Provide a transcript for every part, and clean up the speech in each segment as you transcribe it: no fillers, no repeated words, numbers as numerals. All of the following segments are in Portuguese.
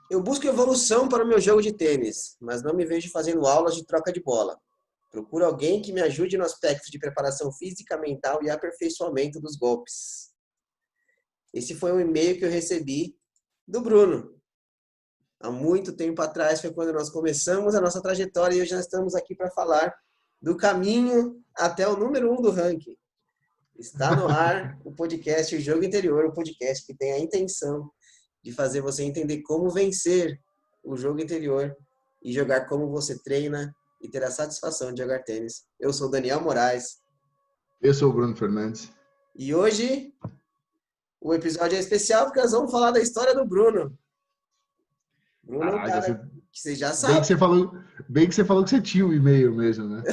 Eu busco evolução para o meu jogo de tênis, mas não me vejo fazendo aulas de troca de bola. Procuro alguém que me ajude no aspecto de preparação física, mental e aperfeiçoamento dos golpes. Esse foi um e-mail que eu recebi do Bruno. Há muito tempo atrás foi quando nós começamos a nossa trajetória e hoje nós estamos aqui para falar do caminho até o número 1 do ranking. Está no ar o podcast O Jogo Interior, o podcast que tem a intenção de fazer você entender como vencer o jogo interior e jogar como você treina e ter a satisfação de jogar tênis. Eu sou Daniel Moraes. Eu sou o Bruno Fernandes. E hoje o episódio é especial porque nós vamos falar da história do Bruno. Bruno é um cara que você já sabe. Bem que você falou que você tinha o e-mail mesmo, né?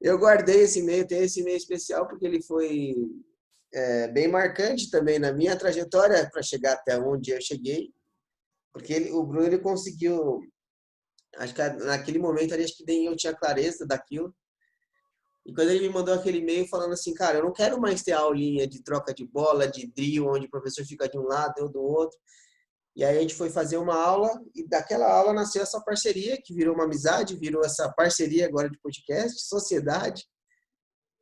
Eu guardei esse e-mail, tenho esse e-mail especial porque ele foi bem marcante também na minha trajetória para chegar até onde eu cheguei. Porque o Bruno ele conseguiu, acho que naquele momento ali, acho que nem eu tinha clareza daquilo. E quando ele me mandou aquele e-mail falando assim, cara, eu não quero mais ter aulinha de troca de bola, de drill, onde o professor fica de um lado, eu do outro. E aí a gente foi fazer uma aula e daquela aula nasceu essa parceria, que virou uma amizade, virou essa parceria agora de podcast, sociedade,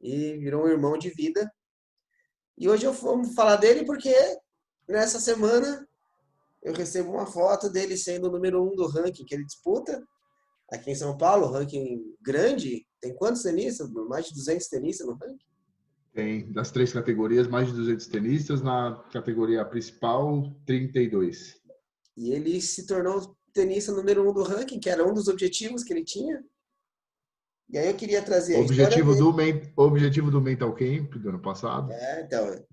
e virou um irmão de vida. E hoje eu vou falar dele porque nessa semana eu recebo uma foto dele sendo o número 1 do ranking que ele disputa aqui em São Paulo, ranking grande. Tem quantos tenistas? Mais de 200 tenistas no ranking? Tem, das 3 categorias, mais de 200 tenistas. Na categoria principal, 32. E ele se tornou tenista número 1 do ranking, que era um dos objetivos que ele tinha. E aí eu queria trazer a história dele. Objetivo do Mental Camp do ano passado. Então,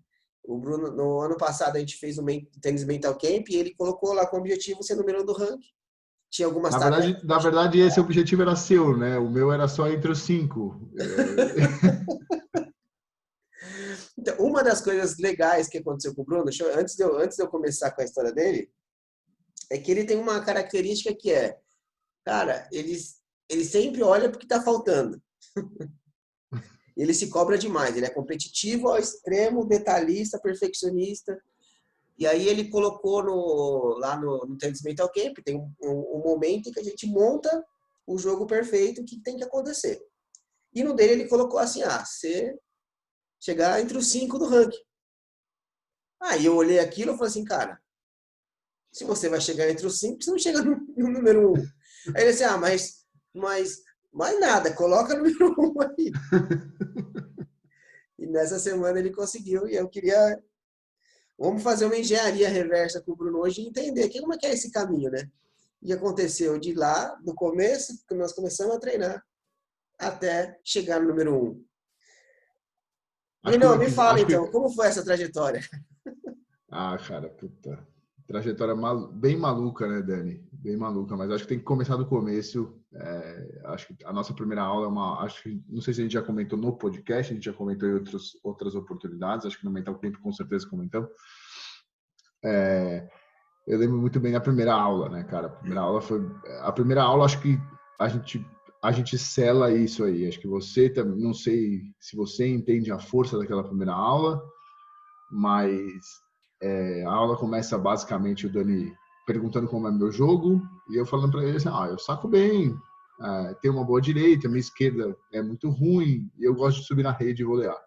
o Bruno, no ano passado a gente fez o Tênis Mental Camp e ele colocou lá como objetivo ser número 1 do ranking. Tinha algumas tarefas. Na verdade, esse objetivo era seu, né? O meu era só entre os 5. Então, uma das coisas legais que aconteceu com o Bruno, antes de eu começar com a história dele, é que ele tem uma característica que é, cara, ele sempre olha porque está faltando. Ele se cobra demais, ele é competitivo ao extremo, detalhista, perfeccionista. E aí ele colocou lá no Tennis Mental Camp, tem um momento em que a gente monta o jogo perfeito que tem que acontecer. E no dele ele colocou assim, você chegar entre os 5 do ranking. Aí eu olhei aquilo e falei assim, cara, se você vai chegar entre os 5, você não chega no número 1. Aí ele disse, mas nada, coloca o número 1 aí. E nessa semana ele conseguiu e eu queria... Vamos fazer uma engenharia reversa com o Bruno hoje e entender como é que é esse caminho, né? E aconteceu de lá, no começo, que nós começamos a treinar, até chegar no número 1. Bruno, me fala então, como foi essa trajetória? Cara, puta. Trajetória bem maluca, né, Dani? Bem maluca, mas acho que tem que começar do começo. Acho que a nossa primeira aula é não sei se a gente já comentou no podcast, a gente já comentou em outras oportunidades, acho que no Mental Camp com certeza comentamos. Eu lembro muito bem da primeira aula, né, cara? A primeira aula, acho que a gente sela isso aí. Acho que você também, não sei se você entende a força daquela primeira aula, mas a aula começa basicamente o Dani perguntando como é meu jogo e eu falando para ele assim, eu saco bem, tenho uma boa direita, minha esquerda é muito ruim e eu gosto de subir na rede e volear.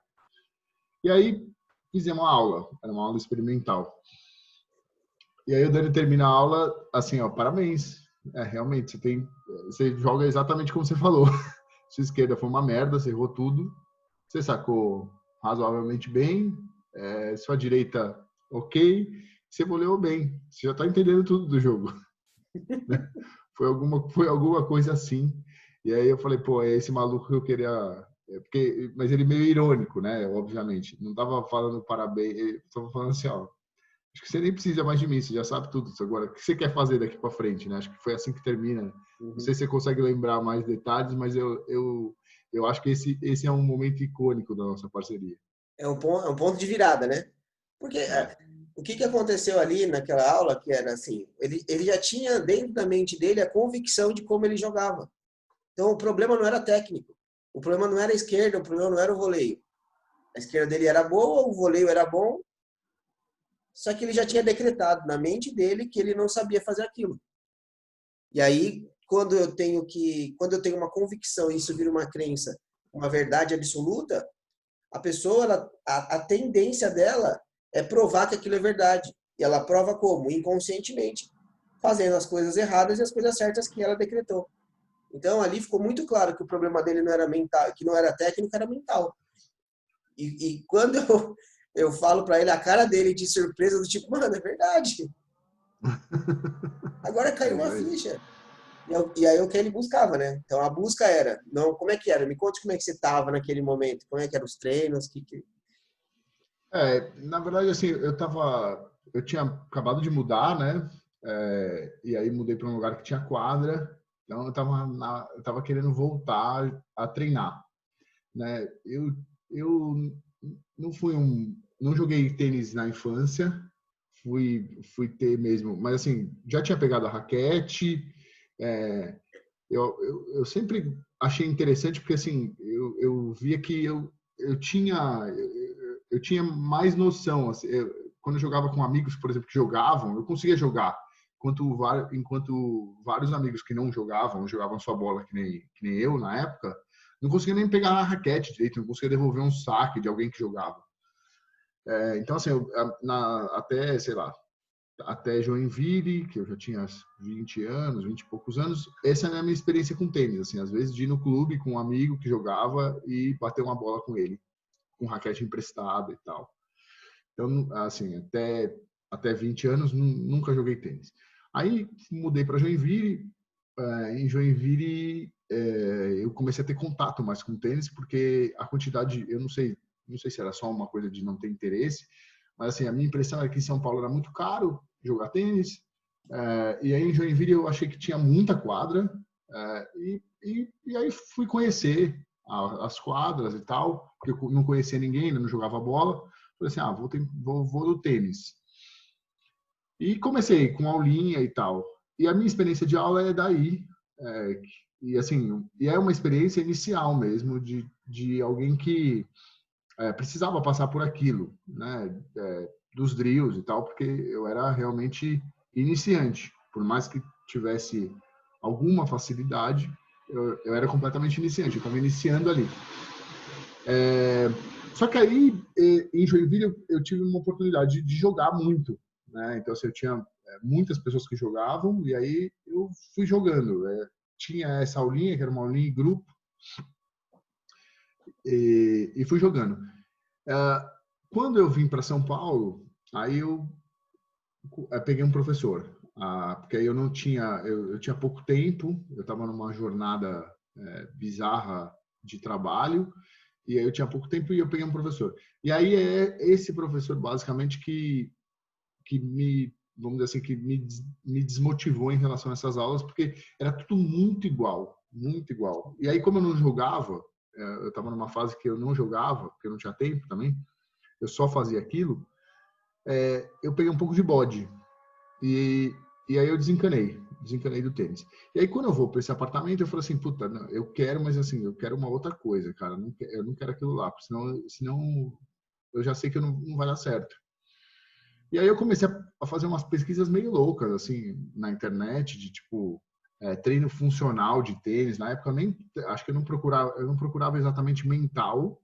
E aí fizemos uma aula, era uma aula experimental. E aí o Dani termina a aula assim, parabéns, realmente você joga exatamente como você falou. Sua esquerda foi uma merda, você errou tudo, você sacou razoavelmente bem, sua direita ok, você voleou bem, você já tá entendendo tudo do jogo. Foi alguma coisa assim. E aí eu falei, pô, é esse maluco que eu queria... mas ele meio irônico, né? Obviamente. Não tava falando parabéns, ele tava falando assim, acho que você nem precisa mais de mim, você já sabe tudo. Agora, o que você quer fazer daqui para frente, né? Acho que foi assim que termina. Não sei se você consegue lembrar mais detalhes, mas eu acho que esse é um momento icônico da nossa parceria. É um ponto de virada, né? Porque o que aconteceu ali naquela aula, que era assim, ele já tinha dentro da mente dele a convicção de como ele jogava. Então o problema não era técnico, o problema não era a esquerda, o problema não era o voleio. A esquerda dele era boa, o voleio era bom, Só que ele já tinha decretado na mente dele que ele não sabia fazer aquilo. E aí, quando eu tenho uma convicção e isso vira uma crença, uma verdade absoluta, a pessoa, a tendência dela é provar que aquilo é verdade. E ela prova como? Inconscientemente, fazendo as coisas erradas e as coisas certas que ela decretou. Então, ali ficou muito claro que o problema dele não era mental, que não era técnico, era mental. E quando eu falo para ele, a cara dele de surpresa, do tipo, mano, é verdade. Agora caiu uma ficha. E aí o que ele buscava, né? Então a busca era, não, como é que era? Me conte como é que você estava naquele momento, como é que eram os treinos, Na verdade, assim, eu tinha acabado de mudar, né? E aí mudei para um lugar que tinha quadra, então eu tava querendo voltar a treinar, né? Eu não joguei tênis na infância, fui ter mesmo, mas assim, já tinha pegado a raquete, é, eu sempre achei interessante porque assim eu via que eu tinha mais noção assim, quando eu jogava com amigos, por exemplo, que jogavam, eu conseguia jogar enquanto vários amigos que não jogavam sua bola que nem eu na época, não conseguia nem pegar a raquete direito, não conseguia devolver um saque de alguém que jogava. Então assim, até sei lá, até Joinville, que eu já tinha 20 anos, 20 e poucos anos, essa é a minha experiência com tênis, assim, às vezes de ir no clube com um amigo que jogava e bater uma bola com ele, com raquete emprestada e tal. Então, assim, até 20 anos nunca joguei tênis. Aí mudei para Joinville, em Joinville eu comecei a ter contato mais com tênis, porque a quantidade, eu não sei se era só uma coisa de não ter interesse, mas assim, a minha impressão é que em São Paulo era muito caro jogar tênis, e aí em Joinville eu achei que tinha muita quadra, e aí fui conhecer as quadras e tal, porque eu não conhecia ninguém, não jogava bola, falei assim, vou no tênis. E comecei com aulinha e tal. E a minha experiência de aula é daí, é, e assim, e é uma experiência inicial mesmo de alguém que precisava passar por aquilo, né, dos drills e tal, porque eu era realmente iniciante, por mais que tivesse alguma facilidade, eu era completamente iniciante, eu estava iniciando ali. Só que aí, em Joinville, eu tive uma oportunidade de jogar muito, né? Então, assim, eu tinha muitas pessoas que jogavam e aí eu fui jogando. Tinha essa aulinha, que era uma aulinha em grupo, e fui jogando. Quando eu vim para São Paulo, aí eu peguei um professor, porque aí eu não tinha, eu tinha pouco tempo, eu estava numa jornada bizarra de trabalho, e aí eu tinha pouco tempo e eu peguei um professor. E aí é esse professor, basicamente, que me, vamos dizer assim, que me desmotivou em relação a essas aulas, porque era tudo muito igual, muito igual. E aí, como eu não jogava, eu estava numa fase que eu não jogava, porque eu não tinha tempo também, eu só fazia aquilo, eu peguei um pouco de bode. E aí eu desencanei do tênis. E aí quando eu vou para esse apartamento, eu falo assim, puta, não, eu quero, mas assim, eu quero uma outra coisa, cara. Eu não quero aquilo lá, senão eu já sei que não vai dar certo. E aí eu comecei a fazer umas pesquisas meio loucas, assim, na internet, de tipo, treino funcional de tênis. Na época acho que eu não procurava exatamente mental,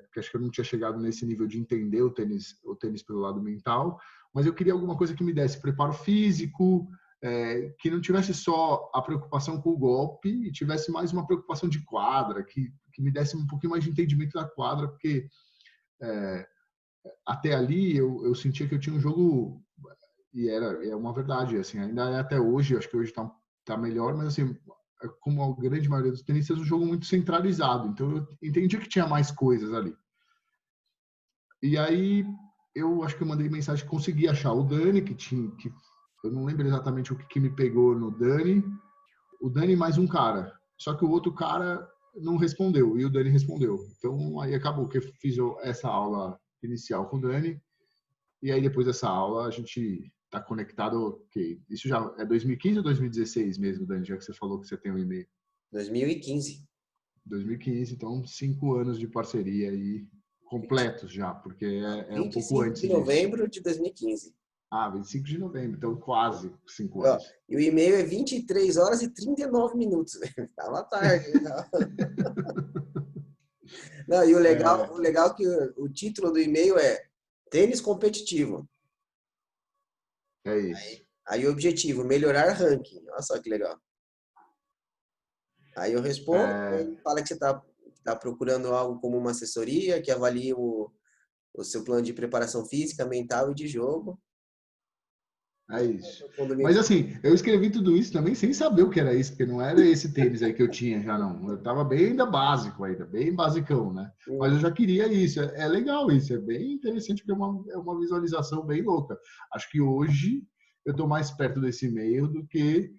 porque acho que eu não tinha chegado nesse nível de entender o tênis pelo lado mental, mas eu queria alguma coisa que me desse preparo físico, que não tivesse só a preocupação com o golpe e tivesse mais uma preocupação de quadra, que me desse um pouquinho mais de entendimento da quadra, porque até ali eu sentia que eu tinha um jogo, e é uma verdade, assim, ainda é até hoje, acho que hoje tá melhor, mas assim, como a grande maioria dos tenistas, um jogo muito centralizado. Então eu entendi que tinha mais coisas ali. E aí eu acho que eu mandei mensagem, consegui achar o Dani, que eu não lembro exatamente o que me pegou no Dani, o Dani mais um cara. Só que o outro cara não respondeu e o Dani respondeu. Então aí acabou que eu fiz essa aula inicial com o Dani e aí depois dessa aula a gente tá conectado, que isso já é 2015 ou 2016 mesmo, Dani, já que você falou que você tem um e-mail. 2015. 2015, então 5 anos de parceria aí. completos já, porque é um pouco 25 antes de disso. novembro de 2015. 25 de novembro, então quase 5 Ó, anos. e o e-mail é 23 horas e 39 minutos. Tava tarde. Não, e o legal é que o título do e-mail é Tênis Competitivo. É isso. Aí o objetivo, melhorar ranking. Olha só que legal. Aí eu respondo, ele fala que você tá procurando algo como uma assessoria, que avalie o seu plano de preparação física, mental e de jogo. É isso. Mas assim, eu escrevi tudo isso também sem saber o que era isso, porque não era esse tênis aí que eu tinha já, não. Eu tava bem ainda básico ainda, bem basicão, né? Mas eu já queria isso. É legal isso, é bem interessante, porque é uma visualização bem louca. Acho que hoje eu tô mais perto desse e-mail do que,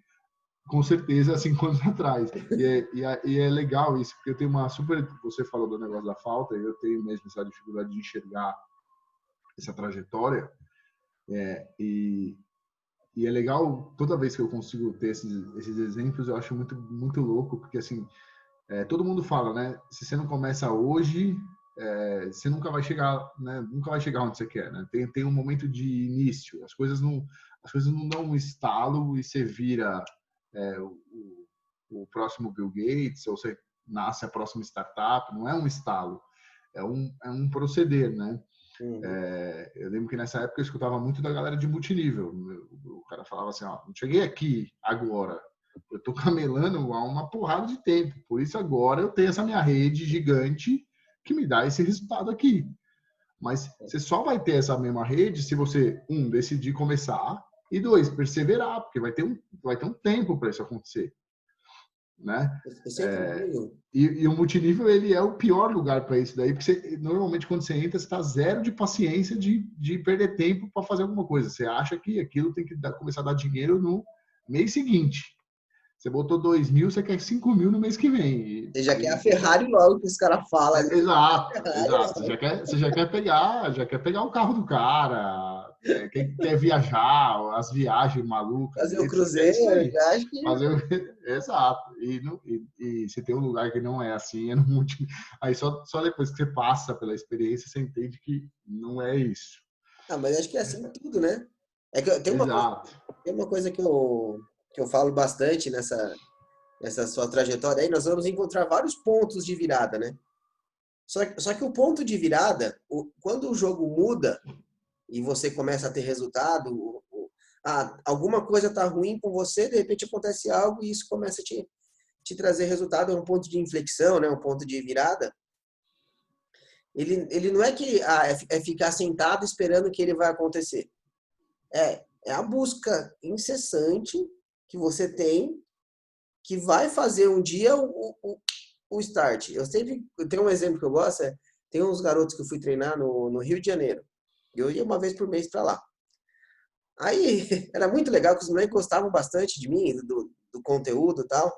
com certeza, 5 anos atrás. E é legal isso, porque eu tenho uma super... Você falou do negócio da falta, e eu tenho mesmo essa dificuldade de enxergar essa trajetória. E é legal, toda vez que eu consigo ter esses exemplos, eu acho muito louco, porque assim, todo mundo fala, né? Se você não começa hoje, você nunca vai chegar, né? Nunca vai chegar onde você quer, né? Tem um momento de início, as coisas não dão um estalo e você vira é, o, o próximo Bill Gates, ou você nasce a próxima startup, não é um estalo, é um proceder, né? Uhum. Eu lembro que nessa época eu escutava muito da galera de multinível. O cara falava assim, ó, não cheguei aqui agora, eu tô camelando há uma porrada de tempo, por isso agora eu tenho essa minha rede gigante que me dá esse resultado aqui. Mas você só vai ter essa mesma rede se você, decidir começar, e dois, perseverar, porque vai ter um tempo para isso acontecer, né? Eu sempre digo, E o multinível, ele é o pior lugar para isso daí, porque normalmente quando você entra, você está zero de paciência de perder tempo para fazer alguma coisa. Você acha que aquilo tem que começar a dar dinheiro no mês seguinte. Você botou 2.000, você quer 5.000 no mês que vem. você já quer a Ferrari logo que os caras falam ali. Exato, Ferrari, exato. Você já quer pegar o carro do cara, quer viajar, as viagens malucas fazer o dele, você quer isso cruzeiro, aí. já acho que Fazer exato. E se tem um lugar que não é assim, é no multi. Aí só depois que você passa pela experiência, você entende que não é isso. ah, mas acho que é assim em tudo, né? É que Exato. tem uma coisa que eu falo bastante nessa sua trajetória aí, nós vamos encontrar vários pontos de virada, né? Só que o ponto de virada, quando o jogo muda e você começa a ter resultado, alguma coisa tá ruim com você, de repente acontece algo e isso começa a te trazer resultado, é um ponto de inflexão, né? Um ponto de virada. Ele não é que é ficar sentado esperando que ele vai acontecer. É a busca incessante que você tem que vai fazer um dia o start. Eu tenho um exemplo que eu gosto, tem uns garotos que eu fui treinar no Rio de Janeiro. Eu ia uma vez por mês para lá. Aí era muito legal que os moleques gostavam bastante de mim, do conteúdo e tal,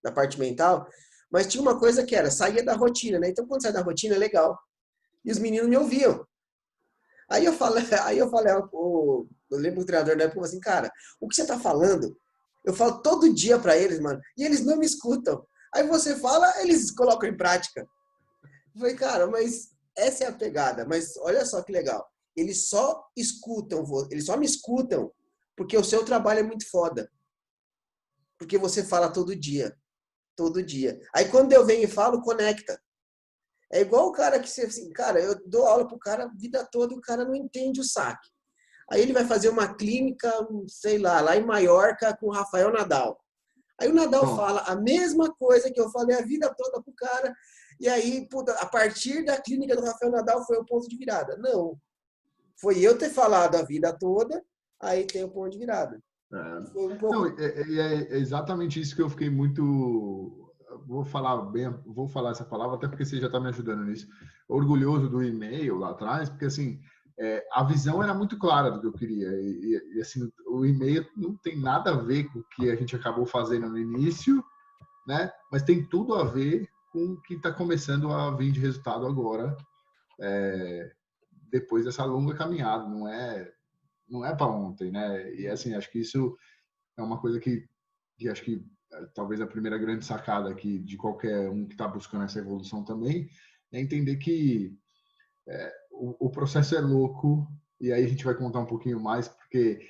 da parte mental, mas tinha uma coisa que era, saía da rotina, né? Então quando sai da rotina é legal. E os meninos me ouviam. Eu lembro o treinador da época falou assim, cara, o que você tá falando? Eu falo todo dia para eles, mano, e eles não me escutam. Aí você fala, eles colocam em prática. Eu falei, cara, mas essa é a pegada. Mas olha só que legal. Eles só me escutam porque o seu trabalho é muito foda. Porque você fala todo dia. Todo dia. Aí quando eu venho e falo, conecta. É igual o cara que você, assim, cara, eu dou aula pro cara a vida toda e o cara não entende o saque. Aí ele vai fazer uma clínica, sei lá em Maiorca com o Rafael Nadal. Aí o Nadal Pronto. fala a mesma coisa que eu falei a vida toda pro cara. E aí, puta, a partir da clínica do Rafael Nadal foi o ponto de virada. Não. Foi eu ter falado a vida toda, aí tem o ponto de virada. Foi um Não, pouco. é exatamente isso que eu fiquei muito. Vou falar essa palavra, até porque você já está me ajudando nisso. Orgulhoso do e-mail lá atrás, porque assim, a visão era muito clara do que eu queria. E assim, o e-mail não tem nada a ver com o que a gente acabou fazendo no início, né? Mas tem tudo a ver com o que está começando a vir de resultado agora, depois dessa longa caminhada. Não é para ontem, né? E assim, acho que isso é uma coisa que acho que talvez a primeira grande sacada aqui de qualquer um que está buscando essa evolução também é entender que o processo é louco, e aí a gente vai contar um pouquinho mais, porque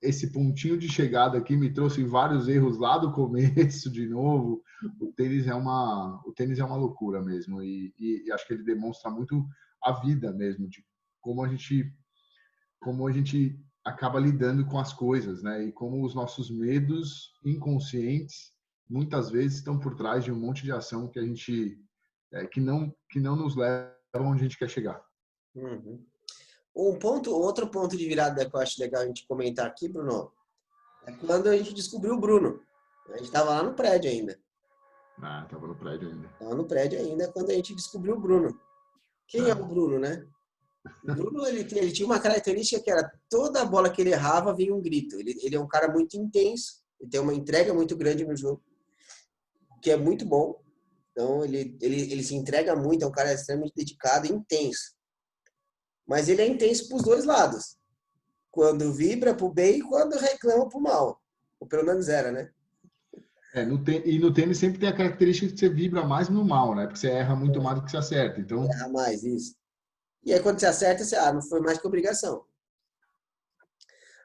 esse pontinho de chegada aqui me trouxe vários erros lá do começo de novo. O tênis é uma loucura mesmo, e acho que ele demonstra muito a vida mesmo, de como a gente acaba lidando com as coisas, né? E como os nossos medos inconscientes muitas vezes estão por trás de um monte de ação que a gente que não nos leva onde a gente quer chegar. Uhum. Outro ponto de virada que eu acho legal a gente comentar aqui, Bruno, é quando a gente descobriu o Bruno. A gente estava lá no prédio ainda. Tava no prédio ainda. Estava no prédio ainda quando a gente descobriu o Bruno. Quem é o Bruno, né? O Bruno, ele tinha uma característica que era toda bola que ele errava vinha um grito. Ele é um cara muito intenso, ele tem uma entrega muito grande no jogo, que é muito bom. Então, ele se entrega muito, é um cara extremamente dedicado e intenso. Mas ele é intenso para os dois lados. Quando vibra para o bem e quando reclama para o mal. Ou pelo menos era, né? E no tênis sempre tem a característica de que você vibra mais no mal, né? Porque você erra muito mais do que você acerta. Então, Erra mais, isso. E aí quando você acerta, você, não foi mais que obrigação.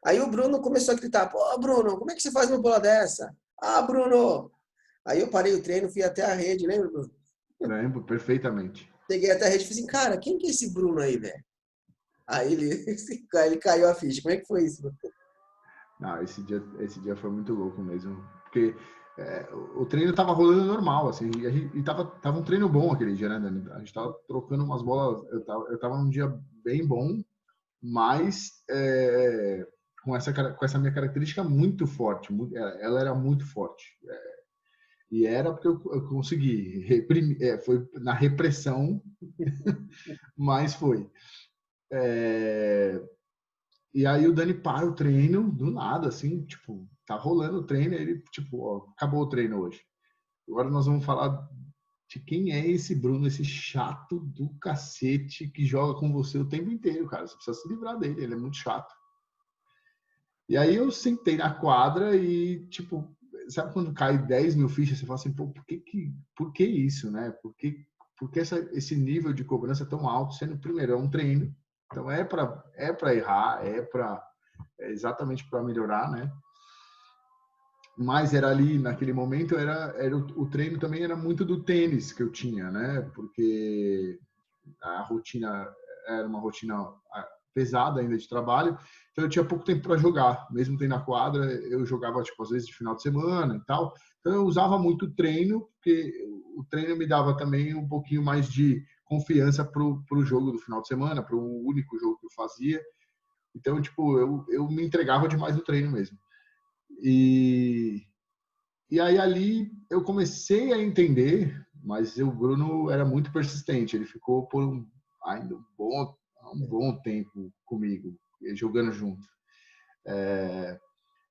Aí o Bruno começou a gritar, pô, Bruno, como é que você faz uma bola dessa? Ah, Bruno! Aí eu parei o treino, fui até a rede, lembra, Bruno? lembro perfeitamente. Cheguei até a rede e falei assim, cara, quem que é esse Bruno aí, velho? Aí ele caiu a ficha. Como é que foi isso, Bruno? Não, esse dia foi muito louco mesmo, porque o treino tava rolando normal, assim, e tava um treino bom aquele dia, né, Dani? A gente tava trocando umas bolas, eu tava num dia bem bom, mas com essa minha característica muito forte, ela era muito forte, e era porque eu consegui reprimir, foi na repressão, mas foi. E aí o Dani para o treino do nada, assim, tipo, tá rolando o treino, e ele, tipo, ó, acabou o treino hoje. Agora nós vamos falar de quem é esse Bruno, esse chato do cacete que joga com você o tempo inteiro, cara. Você precisa se livrar dele, ele é muito chato. E aí eu sentei na quadra e, tipo, sabe quando cai 10 mil fichas, você fala assim, pô, por que isso, né? Por que esse nível de cobrança tão alto, sendo primeiro, é um treino, então é para errar, é exatamente para melhorar, né? Mas era ali, naquele momento, o treino também era muito do tênis que eu tinha, né? Porque a rotina era uma rotina pesada ainda de trabalho, então eu tinha pouco tempo para jogar. Mesmo tendo na quadra, eu jogava, tipo, às vezes de final de semana e tal. Então eu usava muito o treino, porque o treino me dava também um pouquinho mais de confiança pro jogo do final de semana, para o único jogo que eu fazia. Então, tipo, eu me entregava demais no treino mesmo. E aí ali eu comecei a entender, mas o Bruno era muito persistente. Ele ficou por ainda um bom tempo comigo, jogando junto.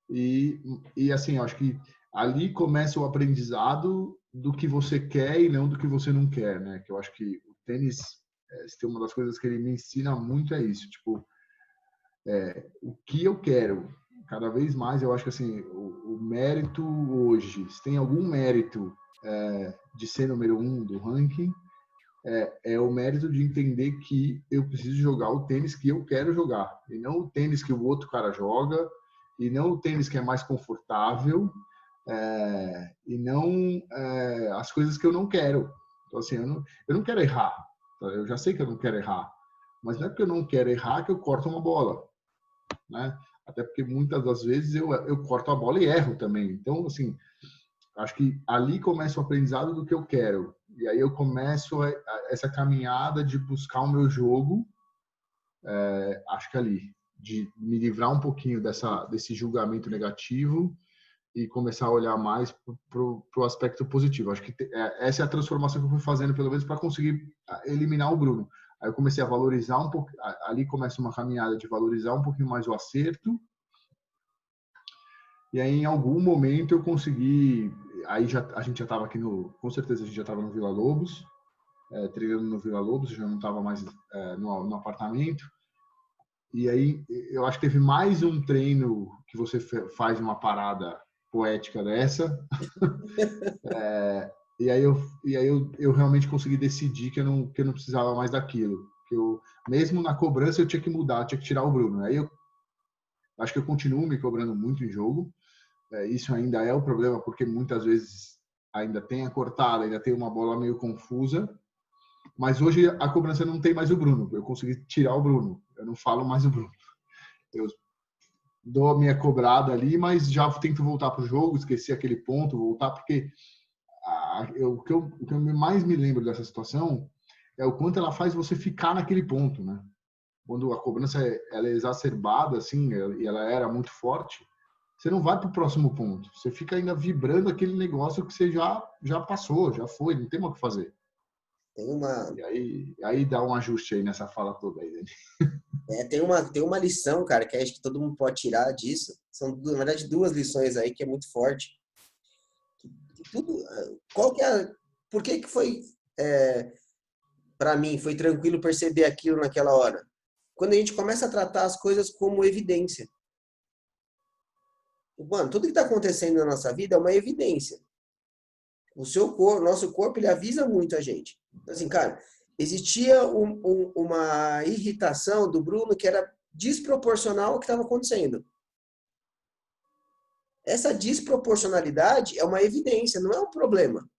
E assim, eu acho que ali começa o aprendizado do que você quer e não do que você não quer, né? Que eu acho que o tênis, se tem uma das coisas que ele me ensina muito é isso, tipo, o que eu quero. Cada vez mais eu acho que assim, o mérito hoje, se tem algum mérito de ser número 1 do ranking, é o mérito de entender que eu preciso jogar o tênis que eu quero jogar, e não o tênis que o outro cara joga, e não o tênis que é mais confortável, e não as coisas que eu não quero. Então, assim, eu não quero errar. Eu já sei que eu não quero errar, mas não é porque eu não quero errar que eu corto uma bola, né? Até porque muitas das vezes eu corto a bola e erro também. Então, assim, acho que ali começa o aprendizado do que eu quero. E aí eu começo essa caminhada de buscar o meu jogo, acho que ali, de me livrar um pouquinho desse julgamento negativo e começar a olhar mais pro aspecto positivo. Acho que essa é a transformação que eu fui fazendo, pelo menos, para conseguir eliminar o Bruno. Aí eu comecei a valorizar um pouco, ali começa uma caminhada de valorizar um pouquinho mais o acerto. E aí, em algum momento, eu consegui. Aí a gente já estava aqui com certeza a gente já estava no Vila Lobos, treinando no Vila Lobos, já não estava mais no apartamento. E aí, eu acho que teve mais um treino que você faz uma parada poética dessa. E aí eu realmente consegui decidir que eu não precisava mais daquilo. Porque mesmo na cobrança eu tinha que mudar, eu tinha que tirar o Bruno. Aí eu acho que eu continuo me cobrando muito em jogo. Isso ainda é o problema, porque muitas vezes ainda tem a cortada, ainda tem uma bola meio confusa. Mas hoje a cobrança não tem mais o Bruno. Eu consegui tirar o Bruno. Eu não falo mais o Bruno. Eu dou a minha cobrada ali, mas já tento voltar para o jogo, esquecer aquele ponto, voltar, porque o que eu mais me lembro dessa situação é o quanto ela faz você ficar naquele ponto, né? Quando a cobrança ela é exacerbada, assim, e ela era muito forte, você não vai para o próximo ponto. Você fica ainda vibrando aquele negócio que você já passou, já foi, não tem mais o que fazer. Tem uma, E aí dá um ajuste aí nessa fala toda aí, né? tem uma lição, cara, que acho que todo mundo pode tirar disso. São, na verdade, duas lições aí que é muito forte. Tudo, qual que é, por que foi, para mim, foi tranquilo perceber aquilo naquela hora? Quando a gente começa a tratar as coisas como evidência. Mano, tudo que está acontecendo na nossa vida é uma evidência. O seu corpo, nosso corpo, ele avisa muito a gente. Então, assim, cara, existia uma irritação do Bruno que era desproporcional ao que estava acontecendo. Essa desproporcionalidade é uma evidência, não é um problema.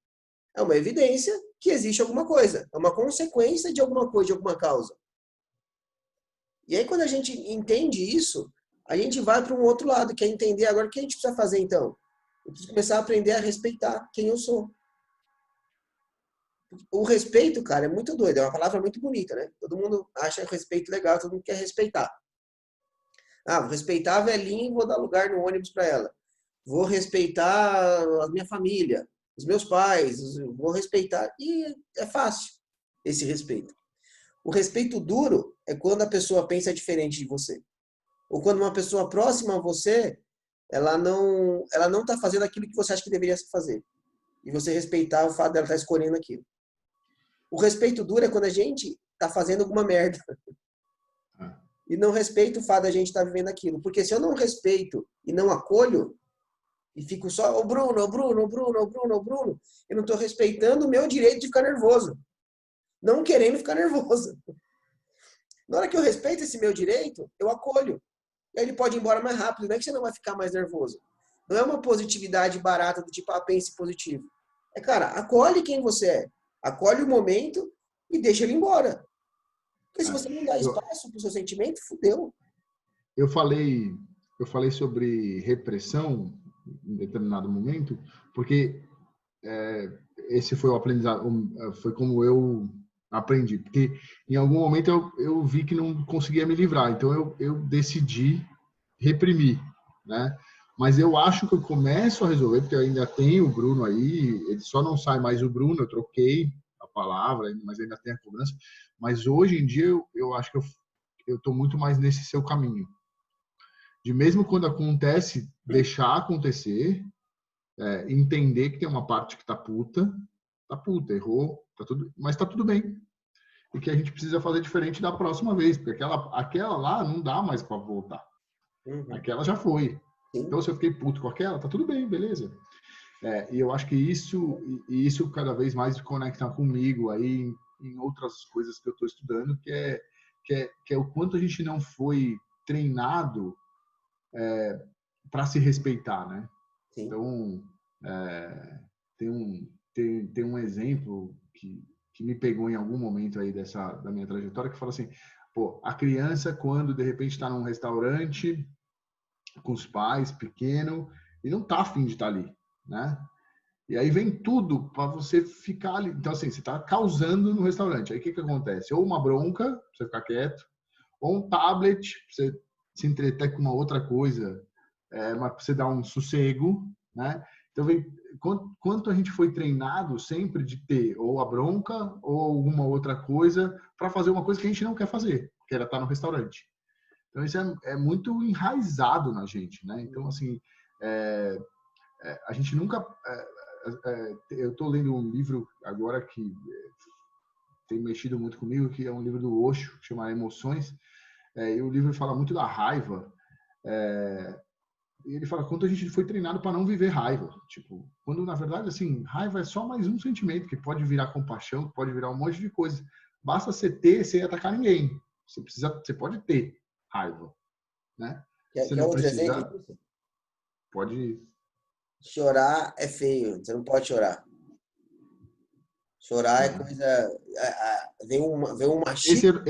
É uma evidência que existe alguma coisa. É uma consequência de alguma coisa, de alguma causa. E aí, quando a gente entende isso, a gente vai para um outro lado, que é entender agora o que a gente precisa fazer, então. Eu preciso começar a aprender a respeitar quem eu sou. O respeito, cara, é muito doido. É uma palavra muito bonita, né? Todo mundo acha respeito legal, todo mundo quer respeitar. Ah, vou respeitar a velhinha e vou dar lugar no ônibus para ela. Vou respeitar a minha família, os meus pais, vou respeitar. E é fácil esse respeito. O respeito duro é quando a pessoa pensa diferente de você. Ou quando uma pessoa próxima a você, ela não está fazendo aquilo que você acha que deveria fazer. E você respeitar o fato dela estar escolhendo aquilo. O respeito duro é quando a gente está fazendo alguma merda. E não respeita o fato da gente estar vivendo aquilo. Porque se eu não respeito e não acolho, e fico só, o Bruno, o Bruno, o Bruno, o Bruno, o Bruno, eu não estou respeitando o meu direito de ficar nervoso. Não querendo ficar nervoso. Na hora que eu respeito esse meu direito, eu acolho. E aí ele pode ir embora mais rápido. Não é que você não vai ficar mais nervoso. Não é uma positividade barata do tipo, pense positivo. É, cara, acolhe quem você é. Acolhe o momento e deixa ele embora. Porque se você não dá espaço pro seu sentimento, fudeu. Eu falei, eu falei sobre repressão em determinado momento, porque esse foi o aprendizado, foi como eu aprendi. Porque em algum momento eu vi que não conseguia me livrar, então eu decidi reprimir, né? Mas eu acho que eu começo a resolver, porque eu ainda tenho o Bruno aí, ele só não sai mais o Bruno, eu troquei a palavra, mas ainda tem a cobrança. Mas hoje em dia eu acho que eu estou muito mais nesse seu caminho. De mesmo quando acontece, deixar acontecer, entender que tem uma parte que tá puta, errou, tá tudo, mas tá tudo bem. E que a gente precisa fazer diferente da próxima vez, porque aquela lá não dá mais para voltar. Uhum. Aquela já foi. Sim. Então, se eu fiquei puto com aquela, tá tudo bem, beleza. E eu acho que isso cada vez mais conecta comigo aí em outras coisas que eu estou estudando, que é o quanto a gente não foi treinado para se respeitar, né? Sim. Então, tem um exemplo que me pegou em algum momento aí da minha trajetória, que fala assim, pô, a criança quando de repente está num restaurante com os pais, pequeno, e não tá afim de estar ali, né? E aí vem tudo para você ficar ali. Então, assim, você está causando no restaurante. Aí o que acontece? Ou uma bronca, pra você ficar quieto, ou um tablet, pra você se entreter com uma outra coisa, mas pra você dar um sossego, né? Então, quanto a gente foi treinado sempre de ter ou a bronca ou alguma outra coisa para fazer uma coisa que a gente não quer fazer, que era estar no restaurante. Então, isso é muito enraizado na gente, né? Então, assim, a gente nunca... eu estou lendo um livro agora que tem mexido muito comigo, que é um livro do Osho, que chama Emoções, e o livro fala muito da raiva, e ele fala quanto a gente foi treinado para não viver raiva, tipo, quando na verdade assim, raiva é só mais um sentimento que pode virar compaixão, que pode virar um monte de coisa, basta você ter sem atacar ninguém. Você pode ter raiva, né? Você Quer não outro exemplo precisa, disso? pode. Chorar é feio, você não pode chorar. Chorar é Uhum. coisa. Vem um Esse, machismo.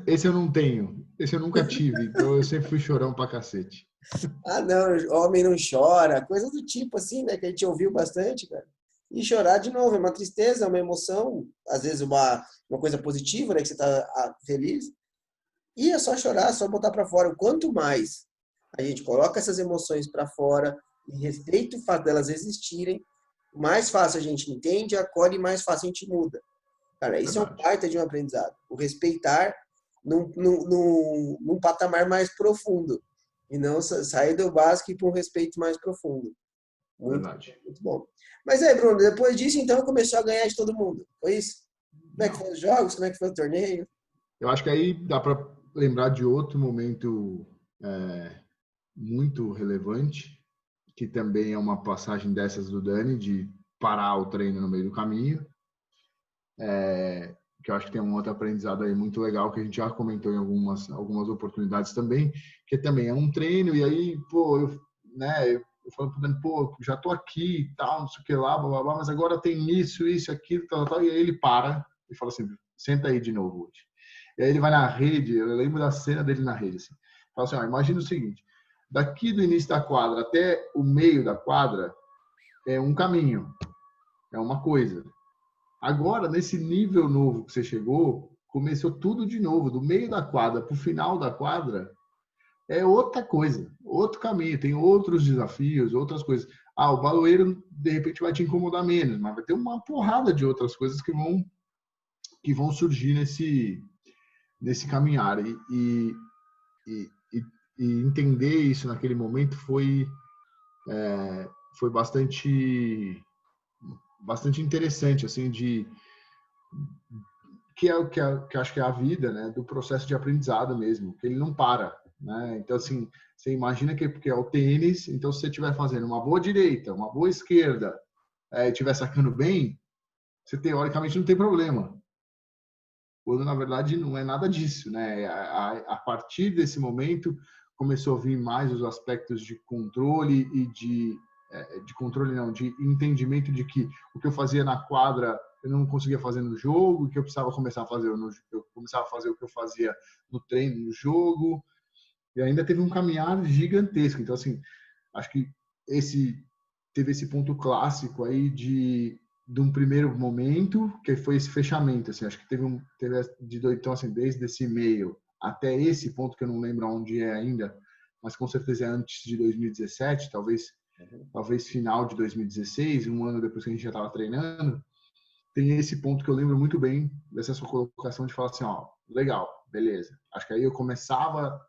esse eu não tenho. Esse eu nunca tive. Então eu sempre fui chorão pra cacete. Ah, não, homem não chora, coisa do tipo assim, né? Que a gente ouviu bastante, cara. E chorar, de novo, é uma tristeza, é uma emoção, às vezes uma coisa positiva, né? Que você tá feliz. E é só chorar, é só botar para fora. Quanto mais a gente coloca essas emoções para fora e respeita o fato delas existirem, mais fácil a gente entende, acolhe e mais fácil a gente muda. Cara, isso é um Verdade. baita de um aprendizado. O respeitar num patamar mais profundo. E não sair do básico e ir para um respeito mais profundo. Muito, Verdade. muito bom. Mas aí, Bruno, depois disso, então, começou a ganhar de todo mundo. Foi isso? Como é que Não. foi os jogos? Como é que foi o torneio? Eu acho que aí dá para lembrar de outro momento é, muito relevante, que também é uma passagem dessas do Dani, de parar o treino no meio do caminho, que eu acho que tem um outro aprendizado aí muito legal, que a gente já comentou em algumas oportunidades também, que também é um treino, e aí, pô, eu falo pro Dani, pô, já tô aqui e tal, não sei o que lá, blá, blá, blá, mas agora tem isso, aquilo, tal, tal, e aí ele para e fala assim, senta aí de novo hoje. E aí ele vai na rede, eu lembro da cena dele na rede, assim, fala assim, ó, imagina o seguinte, daqui do início da quadra até o meio da quadra é um caminho, é uma coisa. Agora, nesse nível novo que você chegou, começou tudo de novo, do meio da quadra para o final da quadra, é outra coisa, outro caminho, tem outros desafios, outras coisas. Ah, o baloeiro, de repente, vai te incomodar menos, mas vai ter uma porrada de outras coisas que vão surgir nesse caminhar. E, e, e entender isso naquele momento foi bastante interessante, assim, que acho que é a vida, né, do processo de aprendizado mesmo, que ele não para, né? Então assim, você imagina que porque é o tênis, então se você estiver fazendo uma boa direita, uma boa esquerda, e estiver sacando bem, você teoricamente não tem problema. Quando na verdade não é nada disso, né? A partir desse momento começou a vir mais os aspectos de controle e de controle não, de entendimento de que o que eu fazia na quadra eu não conseguia fazer no jogo, que eu precisava começar a fazer eu começava a fazer o que eu fazia no treino, no jogo, e ainda teve um caminhar gigantesco. Então assim, acho que esse teve esse ponto clássico aí de um primeiro momento, que foi esse fechamento, assim, acho que então assim, desde esse meio até esse ponto que eu não lembro onde é ainda, mas com certeza é antes de 2017, talvez final de 2016, um ano depois que a gente já estava treinando, tem esse ponto que eu lembro muito bem dessa sua colocação de falar assim, ó, legal, beleza. Acho que aí eu começava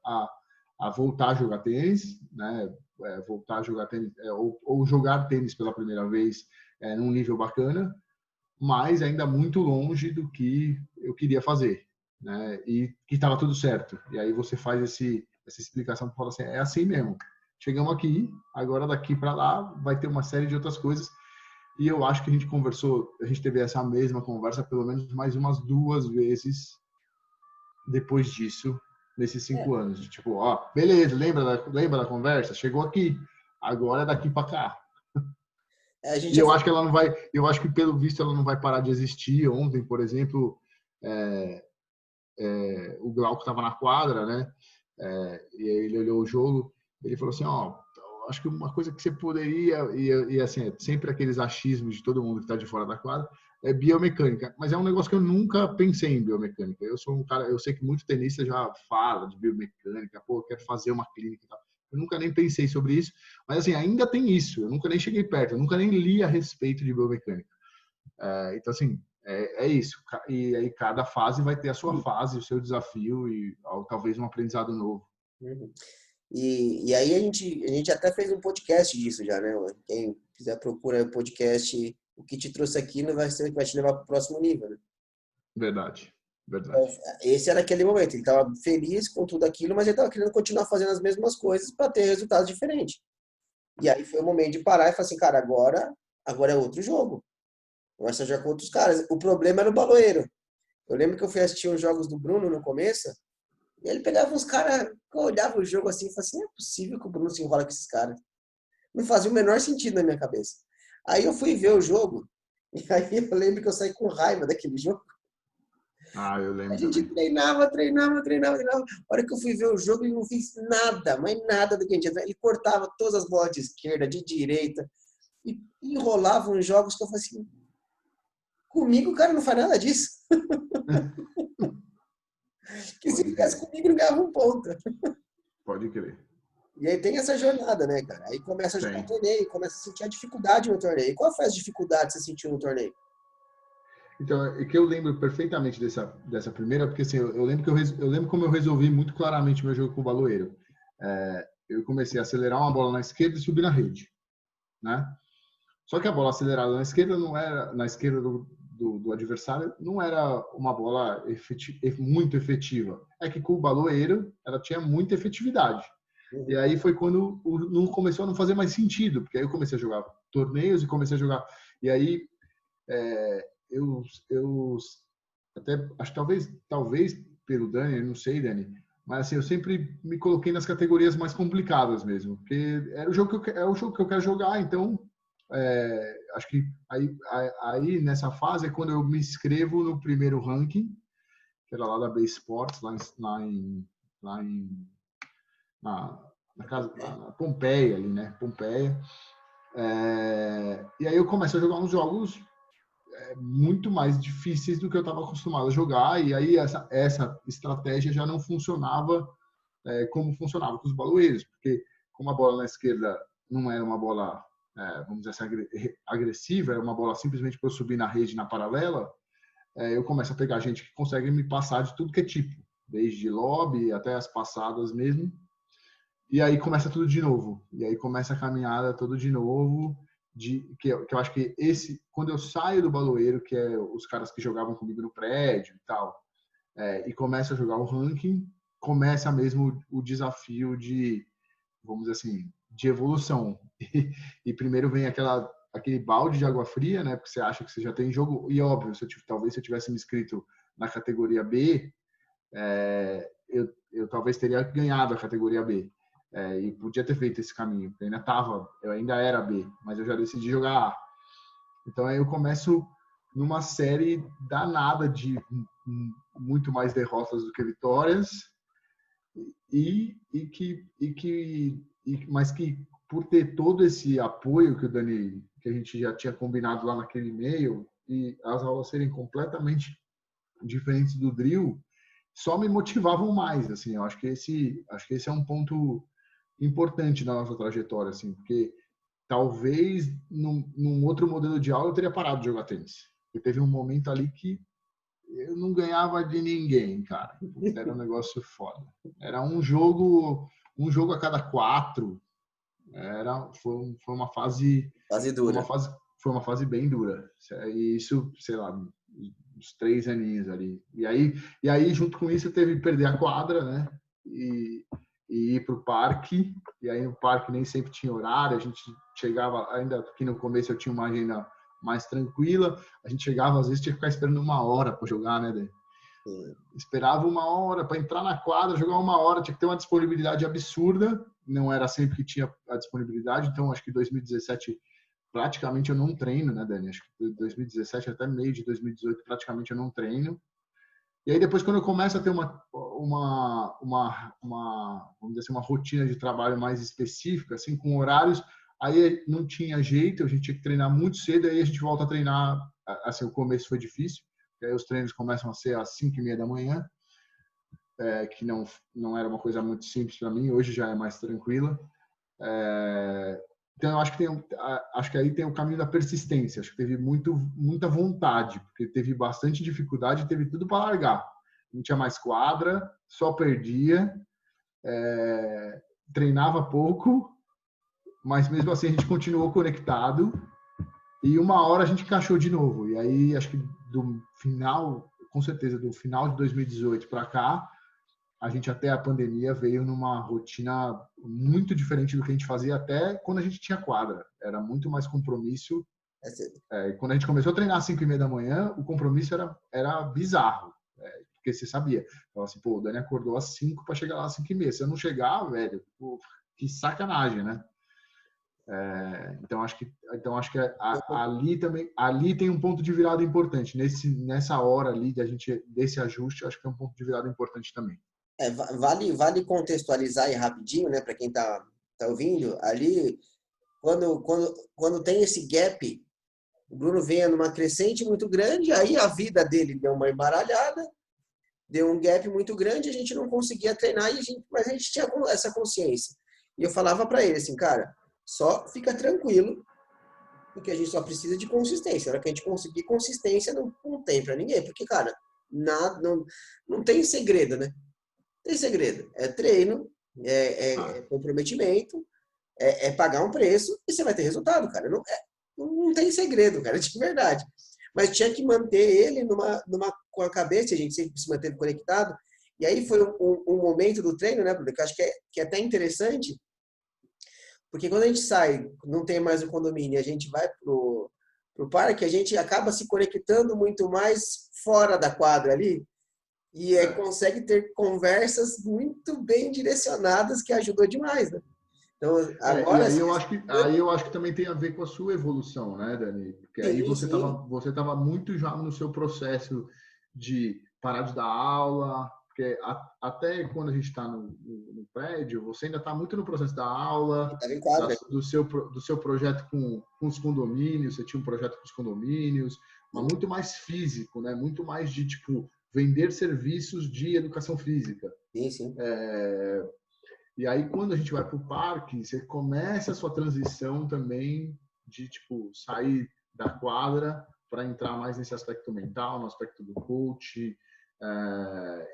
a voltar a jogar tênis, né? Voltar a jogar tênis, ou jogar tênis pela primeira vez num nível bacana, mas ainda muito longe do que eu queria fazer, né? E que estava tudo certo. E aí você faz essa explicação que fala assim, é assim mesmo. Chegamos aqui, agora daqui para lá vai ter uma série de outras coisas. E eu acho que a gente teve essa mesma conversa pelo menos mais umas 2 vezes depois disso, nesses É, 5 anos. De tipo, ó, beleza, lembra da conversa? Chegou aqui, agora é daqui para cá. a gente E já eu foi. acho que ela não vai, eu acho que pelo visto ela não vai parar de existir. Ontem, por exemplo, o Glauco estava na quadra, né? E aí ele olhou o jogo, ele falou assim, ó, acho que uma coisa que você poderia, e assim, sempre aqueles achismos de todo mundo que está de fora da quadra, é biomecânica, mas é um negócio que eu nunca pensei em biomecânica. Eu sou um cara, eu sei que muito tenista já fala de biomecânica, pô, eu quero fazer uma clínica e tal. Eu nunca nem pensei sobre isso, mas assim, ainda tem isso, eu nunca nem cheguei perto, eu nunca nem li a respeito de biomecânica. Então, assim, é isso. E aí cada fase vai ter a sua fase, o seu desafio e talvez um aprendizado novo. Uhum. E aí a gente até fez um podcast disso já, né? Quem quiser procura o podcast, o que te trouxe aqui não vai ser o que vai te levar para o próximo nível, né? Verdade, Então, verdade. esse era aquele momento. Ele estava feliz com tudo aquilo, mas ele estava querendo continuar fazendo as mesmas coisas para ter resultados diferentes. E aí foi o momento de parar e falar assim, cara, agora é outro jogo. Agora você joga com outros caras. O problema era o baloeiro. Eu lembro que eu fui assistir os jogos do Bruno no começo, e ele pegava uns caras, eu olhava o jogo assim e falava assim, não é possível que o Bruno se enrola com esses caras. Não fazia o menor sentido na minha cabeça. Aí eu fui ver o jogo, e aí eu lembro que eu saí com raiva daquele jogo. Ah, eu A lembro gente também. treinava. A hora que eu fui ver o jogo, ele não fez nada, mas nada do que a gente tinha. Ele cortava todas as bolas de esquerda, de direita, e enrolava uns jogos que eu falei assim, comigo o cara não faz nada disso. Que se Pode fizesse crer, comigo, não ganhava um ponto. pode crer. E aí tem essa jornada, né, cara? Aí começa a jogar Tem. torneio, começa a sentir a dificuldade no torneio. E qual foi as dificuldades que você sentiu no torneio? Então, é que eu lembro perfeitamente dessa primeira, porque assim, eu lembro eu lembro como eu resolvi muito claramente meu jogo com o baloeiro. Eu comecei a acelerar uma bola na esquerda e subir na rede, né? Só que a bola acelerada na esquerda não era, na esquerda do adversário, não era uma bola muito efetiva. É que com o baloeiro, ela tinha muita efetividade. E Uhum. aí foi quando não começou a não fazer mais sentido, porque aí eu comecei a jogar torneios e comecei a jogar. E aí eu até acho que talvez pelo Dani, eu não sei, Dani, mas assim, eu sempre me coloquei nas categorias mais complicadas mesmo, porque era o jogo é o jogo que eu quero jogar, então acho que aí nessa fase é quando eu me inscrevo no primeiro ranking, que era lá da Bay Sports, lá em na casa, na Pompeia ali, né? Pompeia. E aí eu começo a jogar uns jogos muito mais difíceis do que eu estava acostumado a jogar, e aí essa estratégia já não funcionava como funcionava com os baloeiros, porque como a bola na esquerda não era uma bola, vamos dizer assim, agressiva, era uma bola simplesmente para eu subir na rede na paralela, eu começo a pegar gente que consegue me passar de tudo que é tipo, desde lobby até as passadas mesmo, e aí começa tudo de novo. E aí começa a caminhada tudo de novo. Que eu acho que quando eu saio do baloeiro, que é os caras que jogavam comigo no prédio e tal, e começo a jogar o ranking, começa mesmo o desafio de, vamos dizer assim, de evolução. E primeiro vem aquele balde de água fria, né? Porque você acha que você já tem jogo. E óbvio, talvez se eu tivesse me inscrito na categoria B, eu talvez teria ganhado a categoria B. E podia ter feito esse caminho. Eu ainda era B, mas eu já decidi jogar A. Então aí eu começo numa série danada de muito mais derrotas do que vitórias, mas que por ter todo esse apoio que o Dani, que a gente já tinha combinado lá naquele e-mail, e as aulas serem completamente diferentes do drill, só me motivavam mais, assim. Eu acho que esse é um ponto importante na nossa trajetória, assim, porque talvez num outro modelo de aula eu teria parado de jogar tênis. Porque teve um momento ali que eu não ganhava de ninguém, cara. Era um negócio foda. Era um jogo a cada 4. Foi uma fase, Fase foi dura. uma fase, foi uma fase bem dura. E isso, sei lá, uns 3 aninhos ali. E aí junto com isso, teve que perder a quadra, né? E ir para o parque. E aí no parque nem sempre tinha horário. A gente chegava, ainda que no começo eu tinha uma agenda mais tranquila. A gente chegava, às vezes, tinha que ficar esperando 1 hora para jogar, né, Dê? Esperava 1 hora para entrar na quadra, jogar 1 hora, tinha que ter uma disponibilidade absurda. Não era sempre que tinha a disponibilidade, então acho que 2017 praticamente eu não treino, né, Dani? Acho que 2017 até meio de 2018 praticamente eu não treino. E aí depois quando eu começo a ter vamos dizer assim, uma rotina de trabalho mais específica, assim, com horários, aí não tinha jeito, a gente tinha que treinar muito cedo, aí a gente volta a treinar, assim, o começo foi difícil, aí os treinos começam a ser às 5:30 da manhã, que não era uma coisa muito simples para mim, hoje já é mais tranquila. Então eu acho que aí tem o caminho da persistência, acho que teve muita vontade, porque teve bastante dificuldade e teve tudo para largar. Não tinha mais quadra, só perdia, treinava pouco, mas mesmo assim a gente continuou conectado e 1 hora a gente encaixou de novo. E aí acho que do final, com certeza, do final de 2018 para cá, a gente até a pandemia veio numa rotina muito diferente do que a gente fazia até quando a gente tinha quadra. Era muito mais compromisso. Quando a gente começou a treinar às 5:30 da manhã, o compromisso era bizarro. Porque você sabia. Falava assim, pô, o Dani acordou às 5 para chegar lá às 5h30. Se eu não chegar, velho, pô, que sacanagem, né? Então acho que ali tem um ponto de virada importante. Nessa hora ali desse ajuste, acho que é um ponto de virada importante também. Vale contextualizar aí rapidinho, né, para quem tá ouvindo, ali, quando tem esse gap, o Bruno vem numa crescente muito grande, aí a vida dele deu uma embaralhada, deu um gap muito grande, a gente não conseguia treinar, mas a gente tinha essa consciência. E eu falava para ele assim, cara, só fica tranquilo, porque a gente só precisa de consistência. Na hora que a gente conseguir consistência, não tem para ninguém, porque, cara, não tem segredo, né? Tem segredo. É treino, é comprometimento, é pagar um preço e você vai ter resultado, cara. Não tem segredo, cara, de verdade. Mas tinha que manter ele com a cabeça, a gente sempre se manteve conectado. E aí foi um momento do treino, né, Bruno, que eu acho que é até interessante, porque quando a gente sai, não tem mais o condomínio, a gente vai pro parque, a gente acaba se conectando muito mais fora da quadra ali, e consegue ter conversas muito bem direcionadas que ajudou demais, né? Então, agora... E aí eu acho que também tem a ver com a sua evolução, né, Dani? Porque aí você tava muito já no seu processo de parar de dar aula, porque até quando a gente está no prédio, você ainda está muito no processo da aula, do seu projeto com os condomínios, você tinha um projeto com os condomínios, mas muito mais físico, né? Muito mais de, tipo, vender serviços de educação física. Sim. E aí, quando a gente vai para o parque, você começa a sua transição também de, tipo, sair da quadra para entrar mais nesse aspecto mental, no aspecto do coach,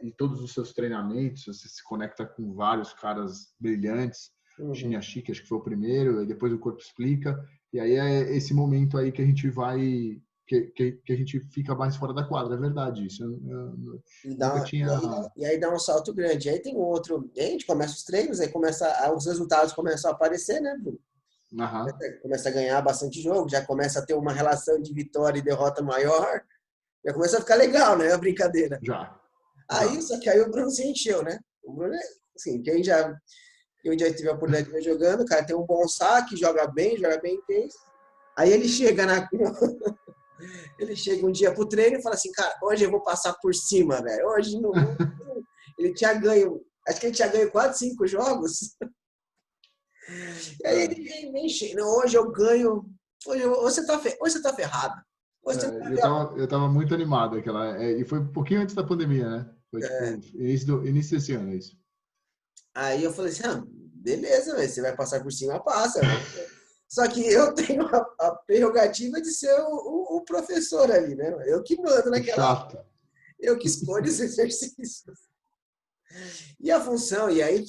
e todos os seus treinamentos. Você se conecta com vários caras brilhantes. Shinya Chique, acho que foi o primeiro, e depois o Corpo Explica. E aí é esse momento aí que a gente vai... Que a gente fica mais fora da quadra, é verdade isso. E aí dá um salto grande. Aí tem outro, a gente começa os treinos, aí os resultados começam a aparecer, né, Bruno? Começa a ganhar bastante jogo, já começa a ter uma relação de vitória e derrota maior, já começa a ficar legal, né, a brincadeira. Só que aí o Bruno se encheu, né? O Bruno, assim, quem já teve a oportunidade de ver jogando, o cara tem um bom saque, joga bem intenso. Aí ele chega Ele chega um dia pro treino e fala assim, cara, hoje eu vou passar por cima, velho. Hoje não. Ele tinha ganho, acho que ele tinha ganho 4, 5 jogos. E aí ele vem cheio. Hoje eu ganho. Hoje você tá ferrado. Eu tava muito animado e foi um pouquinho antes da pandemia, né? Foi tipo início desse ano, isso. Aí eu falei assim, beleza, véio, você vai passar por cima, passa. Só que eu tenho a prerrogativa de ser o professor ali, né? Eu que mando naquela... Eu que escolho os exercícios. E a função, e aí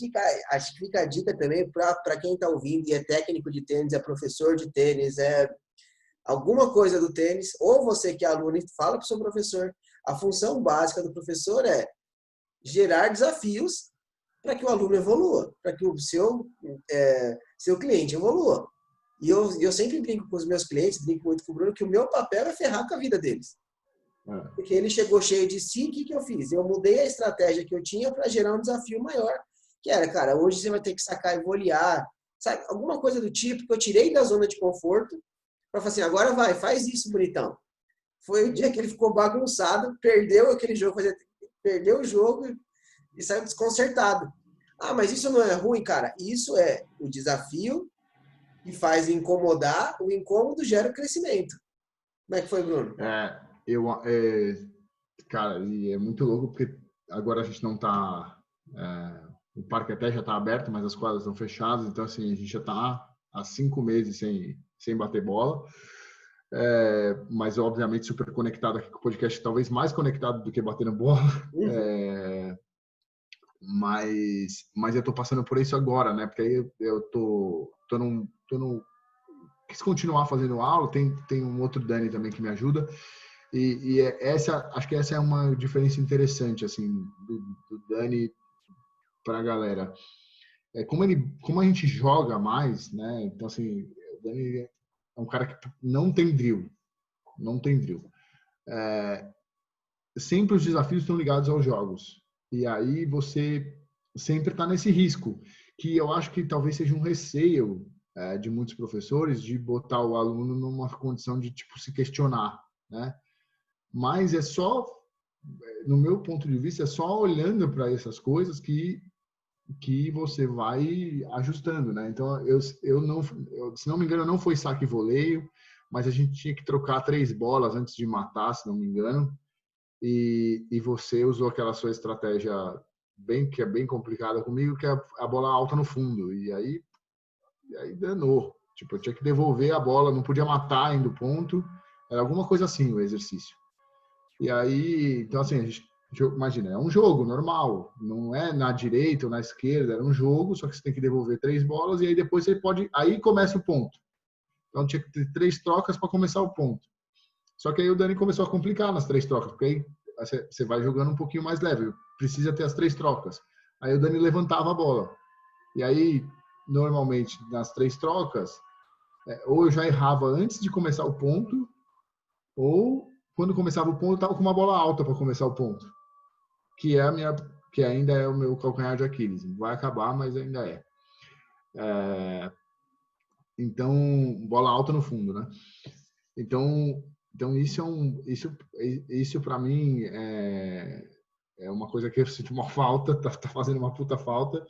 acho que fica a dica também para quem está ouvindo e é técnico de tênis, é professor de tênis, é alguma coisa do tênis, ou você que é aluno e fala para o seu professor, a função básica do professor é gerar desafios para que o aluno evolua, para que o seu cliente evolua. E eu sempre brinco com os meus clientes, brinco muito com o Bruno, que o meu papel é ferrar com a vida deles. Porque ele chegou cheio de si, o que eu fiz? Eu mudei a estratégia que eu tinha para gerar um desafio maior, que era, cara, hoje você vai ter que sacar e volear, sabe? Alguma coisa do tipo que eu tirei da zona de conforto para falar assim, agora vai, faz isso, bonitão. Foi o dia que ele ficou bagunçado, perdeu aquele jogo, perdeu o jogo e saiu desconcertado. Ah, mas isso não é ruim, cara? Isso é o desafio que faz incomodar, o incômodo gera o crescimento. Como é que foi, Bruno? Cara, e é muito louco porque agora a gente não tá... o parque até já está aberto, mas as quadras estão fechadas, então assim, a gente já está há 5 meses sem bater bola. Mas obviamente super conectado aqui com o podcast, talvez mais conectado do que batendo bola. Mas eu tô passando por isso agora, né? Porque aí eu tô quis continuar fazendo aula, tem um outro Dani também que me ajuda. Acho que essa é uma diferença interessante, assim, do Dani para a galera. Como a gente joga mais, né? Então, assim, o Dani é um cara que não tem drill. sempre os desafios estão ligados aos jogos. E aí você sempre está nesse risco, que eu acho que talvez seja um receio de muitos professores de botar o aluno numa condição de tipo se questionar, né? Mas é só, no meu ponto de vista, é só olhando para essas coisas que você vai ajustando, né? Então, se não me engano, não foi saque e voleio, mas a gente tinha que trocar 3 bolas antes de matar, se não me engano, e você usou aquela sua estratégia que é bem complicada comigo, que é a bola alta no fundo, e aí danou. Tipo, eu tinha que devolver a bola, não podia matar ainda o ponto, era alguma coisa assim o exercício. E aí, então assim, a gente, imagina, é um jogo normal, não é na direita ou na esquerda, era um jogo, só que você tem que devolver 3 bolas e aí depois você pode, aí começa o ponto. Então tinha que ter 3 trocas para começar o ponto. Só que aí o Dani começou a complicar nas 3 trocas, porque aí você vai jogando um pouquinho mais leve, precisa ter as 3 trocas. Aí o Dani levantava a bola. E aí, normalmente, nas 3 trocas, ou eu já errava antes de começar o ponto, ou quando começava o ponto, eu estava com uma bola alta para começar o ponto. Que ainda é o meu calcanhar de Aquiles. Vai acabar, mas ainda é. Então, bola alta no fundo, né? Então isso para mim é uma coisa que eu sinto uma falta, tá fazendo uma puta falta,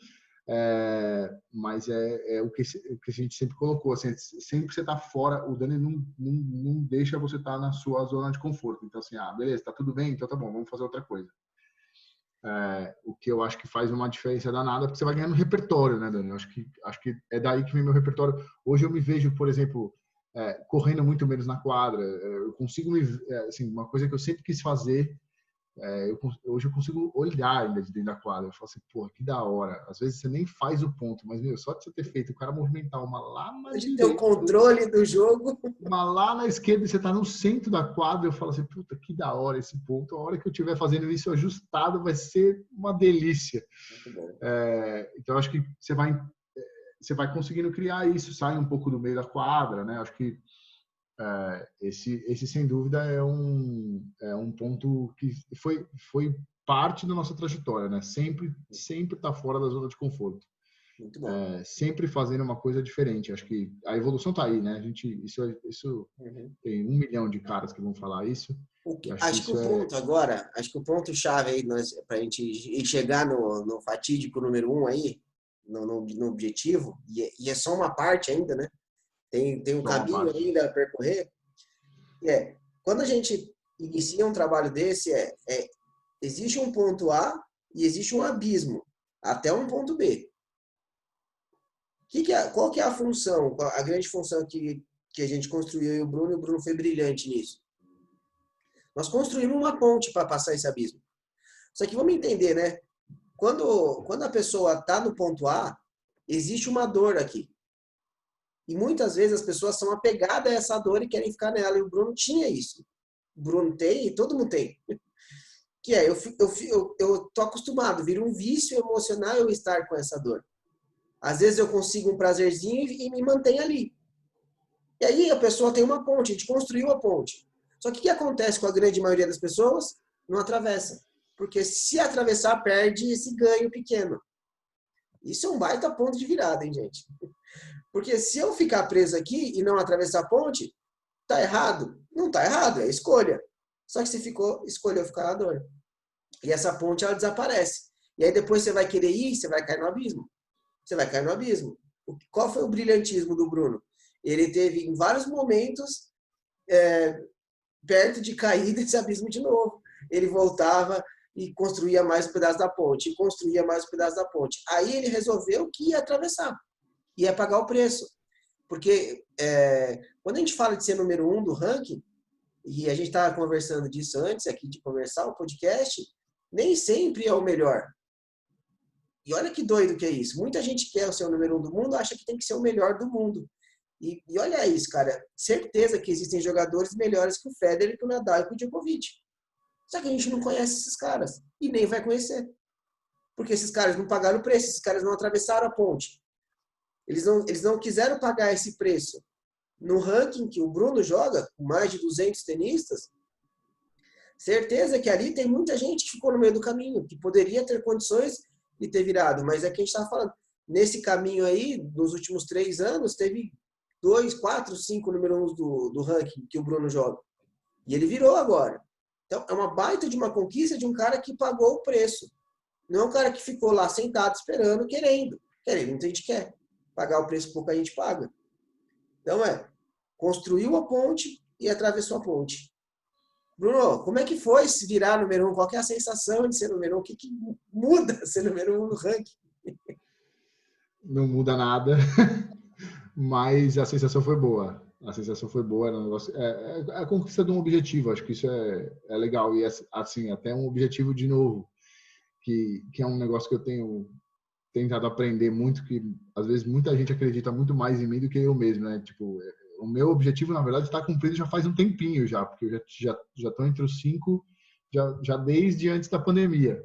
mas é o que a gente sempre colocou, assim, sempre você tá fora, o Dani não deixa você estar na sua zona de conforto. Então assim, beleza, tá tudo bem, então tá bom, vamos fazer outra coisa. O que eu acho que faz uma diferença danada, porque você vai ganhando repertório, né, Dani? Acho que é daí que vem meu repertório. Hoje eu me vejo, por exemplo, correndo muito menos na quadra. Eu consigo assim, uma coisa que eu sempre quis fazer. Hoje eu consigo olhar ainda de dentro da quadra. Eu falo assim, pô, que da hora. Às vezes você nem faz o ponto, mas meu, só de você ter feito o cara movimentar uma lá na De direita, ter o controle do jogo. uma lá na esquerda, e você tá no centro da quadra, eu falo assim, puta, que da hora esse ponto. A hora que eu estiver fazendo isso ajustado vai ser uma delícia. Então acho que você vai conseguindo criar isso, sai um pouco do meio da quadra, né? Acho que esse sem dúvida é um ponto que foi parte da nossa trajetória, né? Sempre tá fora da zona de conforto. Muito bom. Sempre fazendo uma coisa diferente. Acho que a evolução tá aí, né? Isso tem 1 milhão de caras que vão falar isso. Acho que o ponto agora, acho que o ponto chave aí para a gente chegar no fatídico número 1 aí, no objetivo, e é só uma parte ainda, né? Tem um caminho ainda a percorrer. Quando a gente inicia um trabalho desse, existe um ponto A e existe um abismo até um ponto B. Qual que é a função, a grande função que a gente construiu, e o Bruno foi brilhante nisso. Nós construímos uma ponte para passar esse abismo. Só que vamos entender, né? Quando a pessoa está no ponto A, existe uma dor aqui. E muitas vezes as pessoas são apegadas a essa dor e querem ficar nela. E o Bruno tinha isso. O Bruno tem e todo mundo tem. Que eu tô acostumado, vira um vício emocional eu estar com essa dor. Às vezes eu consigo um prazerzinho e me mantenho ali. E aí a pessoa tem uma ponte, a gente construiu a ponte. Só que o que acontece com a grande maioria das pessoas? Não atravessa. Porque se atravessar, perde esse ganho pequeno. Isso é um baita ponto de virada, hein, gente? Porque se eu ficar preso aqui e não atravessar a ponte, tá errado? Não tá errado, é escolha. Só que você escolheu ficar na dor. E essa ponte, ela desaparece. E aí depois você vai querer ir, você vai cair no abismo. Você vai cair no abismo. Qual foi o brilhantismo do Bruno? Ele teve, em vários momentos, perto de cair desse abismo de novo. Ele voltava e construía mais um pedaço da ponte, e construía mais um pedaço da ponte. Aí ele resolveu que ia atravessar, ia pagar o preço. Porque quando a gente fala de ser número 1 do ranking, e a gente estava conversando disso antes aqui de começar o podcast, nem sempre é o melhor. E olha que doido que é isso. Muita gente quer ser o número 1 do mundo, acha que tem que ser o melhor do mundo. E olha isso, cara. Certeza que existem jogadores melhores que o Federer, que o Nadal e que o Djokovic. Só que a gente não conhece esses caras. E nem vai conhecer. Porque esses caras não pagaram o preço, esses caras não atravessaram a ponte. Eles não quiseram pagar esse preço. No ranking que o Bruno joga, com mais de 200 tenistas, Certeza que ali tem muita gente que ficou no meio do caminho, que poderia ter condições de ter virado, mas é que a gente estava falando. Nesse caminho aí, nos últimos 3 anos, teve 2, 4, 5 número 1 do ranking que o Bruno joga. E ele virou agora. Então, é uma baita de uma conquista de um cara que pagou o preço. Não é um cara que ficou lá sentado esperando, querendo. Muita gente quer. Pagar o preço que pouca gente paga. Então, construiu a ponte e atravessou a ponte. Bruno, como é que foi se virar número 1? Qual que é a sensação de ser número 1? O que muda ser número 1 no ranking? Não muda nada, mas a sensação foi boa. A sensação foi boa, era um negócio, a conquista de um objetivo, acho que isso é legal. E assim, até um objetivo de novo, que é um negócio que eu tenho tentado aprender muito, que às vezes muita gente acredita muito mais em mim do que eu mesmo, né? Tipo, o meu objetivo, na verdade, está cumprido já faz um tempinho já, porque eu já tô entre os 5, já desde antes da pandemia.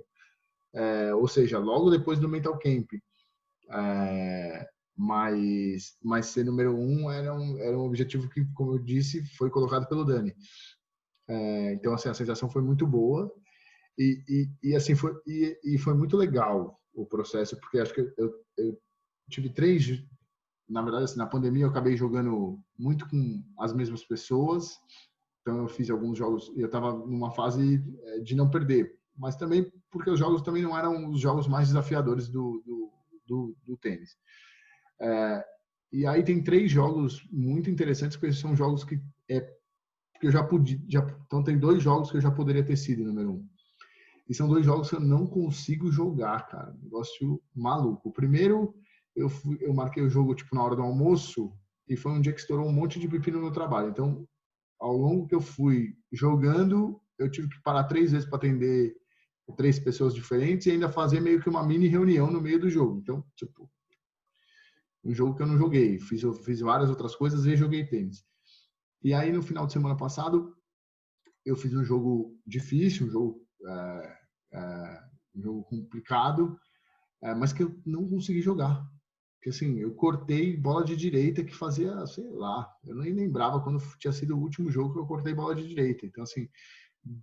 Ou seja, logo depois do Mental Camp. Mas ser número 1 era um objetivo que, como eu disse, foi colocado pelo Dani. Então, assim, a sensação foi muito boa e assim, foi muito legal o processo, porque acho que eu tive 3, na verdade, assim, na pandemia eu acabei jogando muito com as mesmas pessoas, então eu fiz alguns jogos e eu estava numa fase de não perder, mas também porque os jogos também não eram os jogos mais desafiadores do tênis. E aí tem 3 jogos muito interessantes, porque são jogos que eu já podia, então tem 2 jogos que eu já poderia ter sido número 1. E são 2 jogos que eu não consigo jogar, cara. Negócio maluco. O primeiro, eu marquei o jogo tipo na hora do almoço e foi um dia que estourou um monte de pepino no trabalho. Então, ao longo que eu fui jogando, eu tive que parar 3 vezes para atender 3 pessoas diferentes e ainda fazer meio que uma mini reunião no meio do jogo. Então, tipo, um jogo que eu não joguei. Fiz várias outras coisas e joguei tênis. E aí, no final de semana passado, eu fiz um jogo difícil, um jogo complicado, mas que eu não consegui jogar. Porque assim, eu cortei bola de direita que fazia, sei lá, eu nem lembrava quando tinha sido o último jogo que eu cortei bola de direita. Então, assim,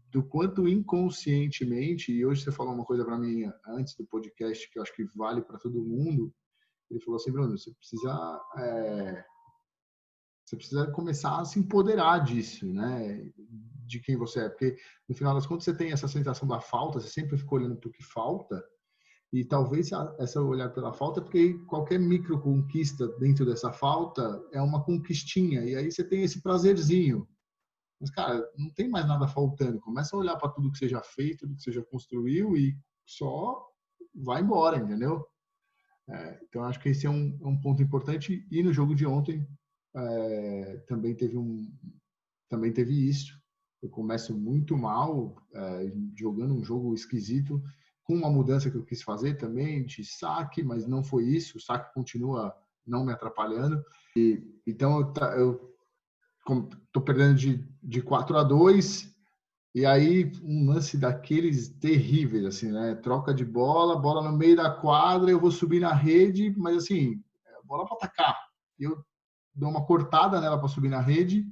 do quanto inconscientemente, e hoje você falou uma coisa para mim antes do podcast que eu acho que vale para todo mundo, ele falou assim, Bruno, você precisa começar a se empoderar disso, né? De quem você é. Porque, no final das contas, você tem essa sensação da falta, você sempre fica olhando para o que falta, e talvez essa olhar pela falta é porque qualquer micro conquista dentro dessa falta é uma conquistinha, e aí você tem esse prazerzinho. Mas, cara, não tem mais nada faltando. Começa a olhar para tudo que você já fez, tudo que você já construiu e só vai embora, entendeu? Então, acho que esse é um ponto importante. E no jogo de ontem, também teve isso. Eu começo muito mal, jogando um jogo esquisito, com uma mudança que eu quis fazer também de saque, mas não foi isso. O saque continua não me atrapalhando. Então eu tô perdendo de 4-2, e aí um lance daqueles terríveis, assim, né? Troca de bola no meio da quadra, eu vou subir na rede, mas assim, bola para atacar. Eu dou uma cortada nela para subir na rede,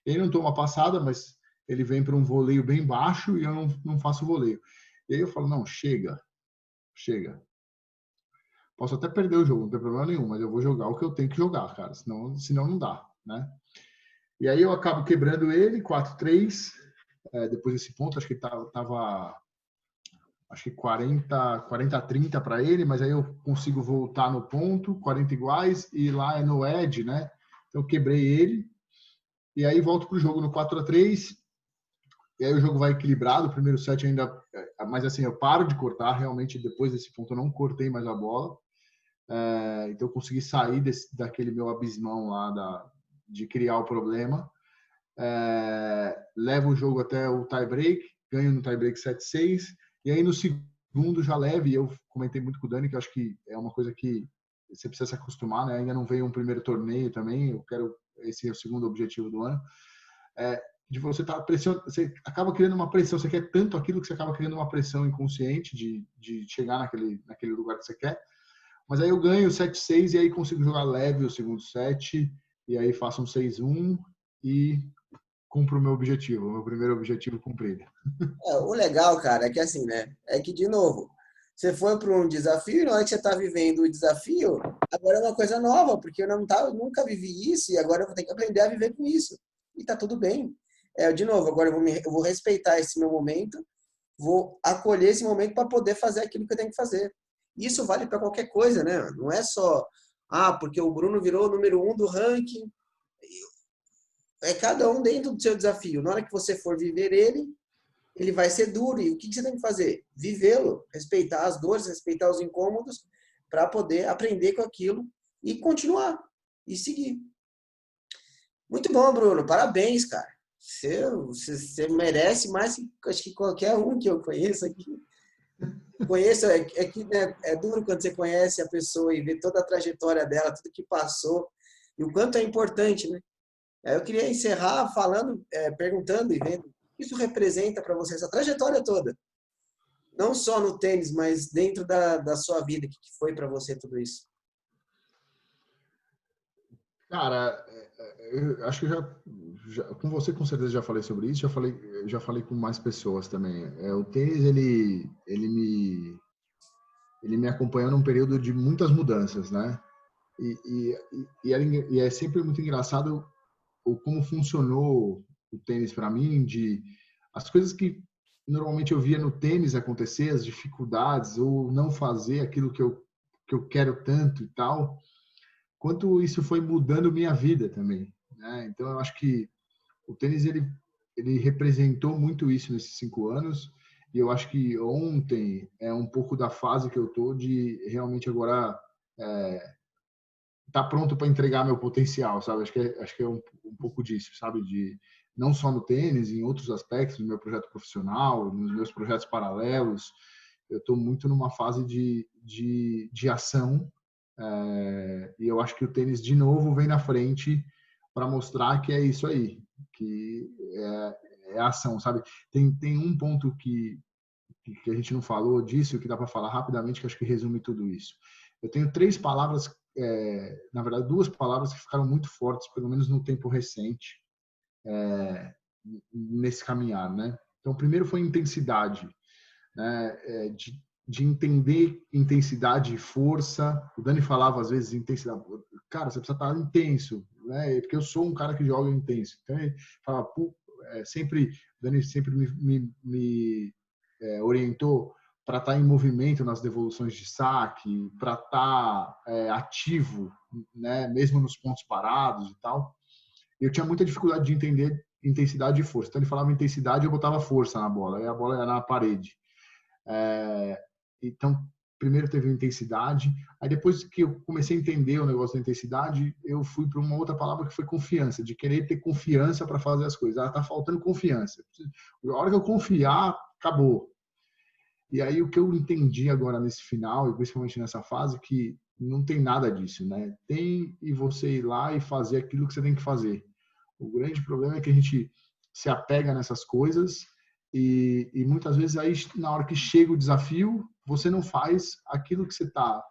ele não toma passada, mas ele vem para um voleio bem baixo e eu não faço voleio. E aí eu falo, não, chega. Posso até perder o jogo, não tem problema nenhum, mas eu vou jogar o que eu tenho que jogar, cara, senão não dá, né? E aí eu acabo quebrando ele, 4-3, depois desse ponto, acho que tava acho que 40-30 para ele, mas aí eu consigo voltar no ponto, 40 iguais, e lá é no edge, né? Então eu quebrei ele, e aí volto pro jogo no 4-3, e aí o jogo vai equilibrado, o primeiro set ainda, mas assim, eu paro de cortar, realmente depois desse ponto eu não cortei mais a bola, então eu consegui sair daquele meu abismão lá de criar o problema, levo o jogo até o tie-break, ganho no tie-break 7-6, e aí no segundo já leve, eu comentei muito com o Dani, que eu acho que é uma coisa que você precisa se acostumar, né? Ainda não veio um primeiro torneio também, esse é o segundo objetivo do ano, de você estar pressionando, você acaba criando uma pressão, você quer tanto aquilo que você acaba criando uma pressão inconsciente de chegar naquele lugar que você quer, mas aí eu ganho 7-6 e aí consigo jogar leve o segundo set, e aí faço um 6-1 e cumpro o meu primeiro objetivo cumprido. O legal, cara, é que assim, né? É que, de novo, você foi para um desafio e na hora que você está vivendo o desafio, agora é uma coisa nova, porque eu nunca vivi isso e agora eu vou ter que aprender a viver com isso. E tá tudo bem. De novo, agora eu vou respeitar esse meu momento, vou acolher esse momento para poder fazer aquilo que eu tenho que fazer. Isso vale para qualquer coisa, né? Não é só, porque o Bruno virou o número 1 do ranking. É cada um dentro do seu desafio. Na hora que você for viver ele vai ser duro. E o que você tem que fazer? Vivê-lo, respeitar as dores, respeitar os incômodos, para poder aprender com aquilo e continuar e seguir. Muito bom, Bruno. Parabéns, cara. Você merece mais que acho que qualquer um que eu conheço aqui. Conheço, que né, é duro quando você conhece a pessoa e vê toda a trajetória dela, tudo que passou e o quanto é importante, né? Eu queria encerrar falando, perguntando e vendo o que isso representa para você, essa trajetória toda. Não só no tênis, mas dentro da sua vida, o que foi para você tudo isso? Cara, eu acho que com você com certeza já falei sobre isso, já falei com mais pessoas também. O tênis ele me acompanhou num período de muitas mudanças, né? E é sempre muito engraçado como funcionou o tênis para mim, de as coisas que normalmente eu via no tênis acontecer, as dificuldades ou não fazer aquilo que eu quero tanto e tal, quanto isso foi mudando minha vida também, né? Então eu acho que o tênis ele representou muito isso nesses 5 anos. E eu acho que ontem é um pouco da fase que eu tô de realmente agora tá pronto para entregar meu potencial, sabe? Acho que é um pouco disso, sabe? De não só no tênis, em outros aspectos, no meu projeto profissional, nos meus projetos paralelos. Eu estou muito numa fase de ação, e eu acho que o tênis, de novo, vem na frente para mostrar que é isso aí, que é ação, sabe? Tem um ponto que a gente não falou disso, que dá para falar rapidamente, que acho que resume tudo isso. Eu tenho 3 palavras, na verdade 2 palavras que ficaram muito fortes, pelo menos no tempo recente, nesse caminhar, né? Então, o primeiro foi intensidade, né? De entender intensidade e força. O Dani falava às vezes intensidade. Cara, você precisa estar intenso, né? Porque eu sou um cara que joga intenso. Então, ele fala, sempre, o Dani sempre me orientou para estar em movimento nas devoluções de saque, para estar ativo, né, mesmo nos pontos parados e tal. Eu tinha muita dificuldade de entender intensidade e força. Então ele falava intensidade, eu botava força na bola, aí a bola ia na parede. Então, primeiro teve intensidade, aí depois que eu comecei a entender o negócio da intensidade, eu fui para uma outra palavra que foi confiança, de querer ter confiança para fazer as coisas. Tá faltando confiança. A hora que eu confiar, acabou. E aí o que eu entendi agora nesse final, e principalmente nessa fase, que não tem nada disso, né? Tem e você ir lá e fazer aquilo que você tem que fazer. O grande problema é que a gente se apega nessas coisas e muitas vezes aí na hora que chega o desafio, você não faz aquilo que você está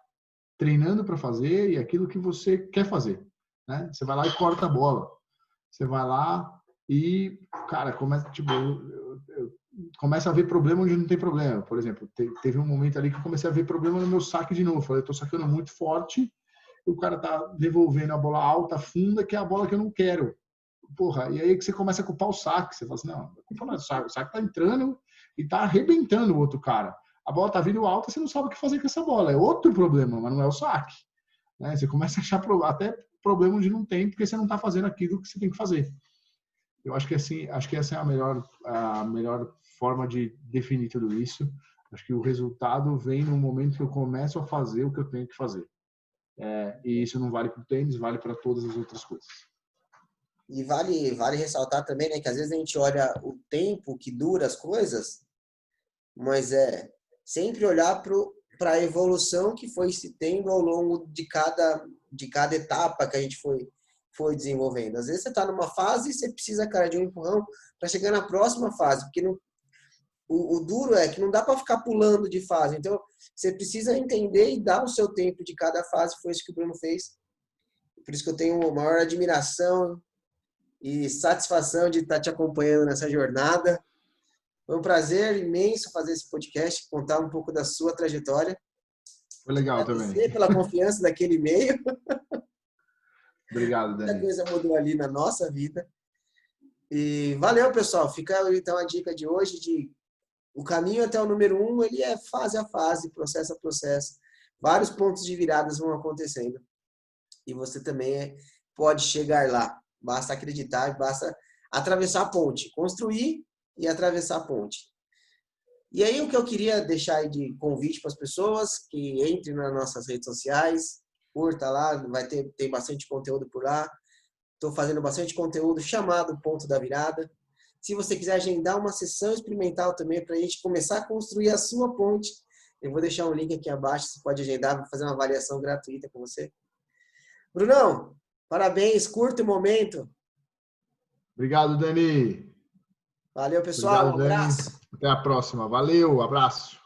treinando para fazer e aquilo que você quer fazer, né? Você vai lá e corta a bola. Você vai lá e, cara, começa, tipo, começa a ver problema onde não tem problema. Por exemplo, teve um momento ali que eu comecei a ver problema no meu saque de novo. Eu falei, eu tô sacando muito forte, e o cara tá devolvendo a bola alta, funda, que é a bola que eu não quero. Porra, e aí que você começa a culpar o saque. Você fala assim, não, a culpa não é do saque. O saque tá entrando e tá arrebentando o outro cara. A bola tá vindo alta, você não sabe o que fazer com essa bola. É outro problema, mas não é o saque. Né? Você começa a achar até problema onde não tem, porque você não tá fazendo aquilo que você tem que fazer. Eu acho que assim, acho que essa é a melhor forma de definir tudo isso. Acho que o resultado vem no momento que eu começo a fazer o que eu tenho que fazer. E isso não vale para o tênis, vale para todas as outras coisas. E vale ressaltar também, né, que às vezes a gente olha o tempo que dura as coisas, mas sempre olhar para a evolução que foi se tendo ao longo de cada etapa que a gente foi desenvolvendo. Às vezes você está numa fase e você precisa, cara, de um empurrão para chegar na próxima fase, porque o duro é que não dá para ficar pulando de fase. Então, você precisa entender e dar o seu tempo de cada fase. Foi isso que o Bruno fez. Por isso que eu tenho maior admiração e satisfação de estar te acompanhando nessa jornada. Foi um prazer imenso fazer esse podcast, contar um pouco da sua trajetória. Foi legal também. Agradecer pela confiança daquele e-mail. Obrigado, Muita Dani. coisa mudou ali na nossa vida. E valeu, pessoal. Fica então a dica de hoje de o caminho até o número 1, ele é fase a fase, processo a processo. Vários pontos de viradas vão acontecendo. E você também pode chegar lá. Basta acreditar, basta atravessar a ponte. Construir e atravessar a ponte. E aí o que eu queria deixar aí de convite para as pessoas, que entrem nas nossas redes sociais, curta lá, tem bastante conteúdo por lá. Estou fazendo bastante conteúdo chamado Ponto da Virada. Se você quiser agendar uma sessão experimental também para a gente começar a construir a sua ponte, eu vou deixar um link aqui abaixo, você pode agendar, vou fazer uma avaliação gratuita com você. Brunão, parabéns, curta o momento. Obrigado, Dani. Valeu, pessoal, Obrigado, um Dani. abraço. Até a próxima. Valeu, abraço.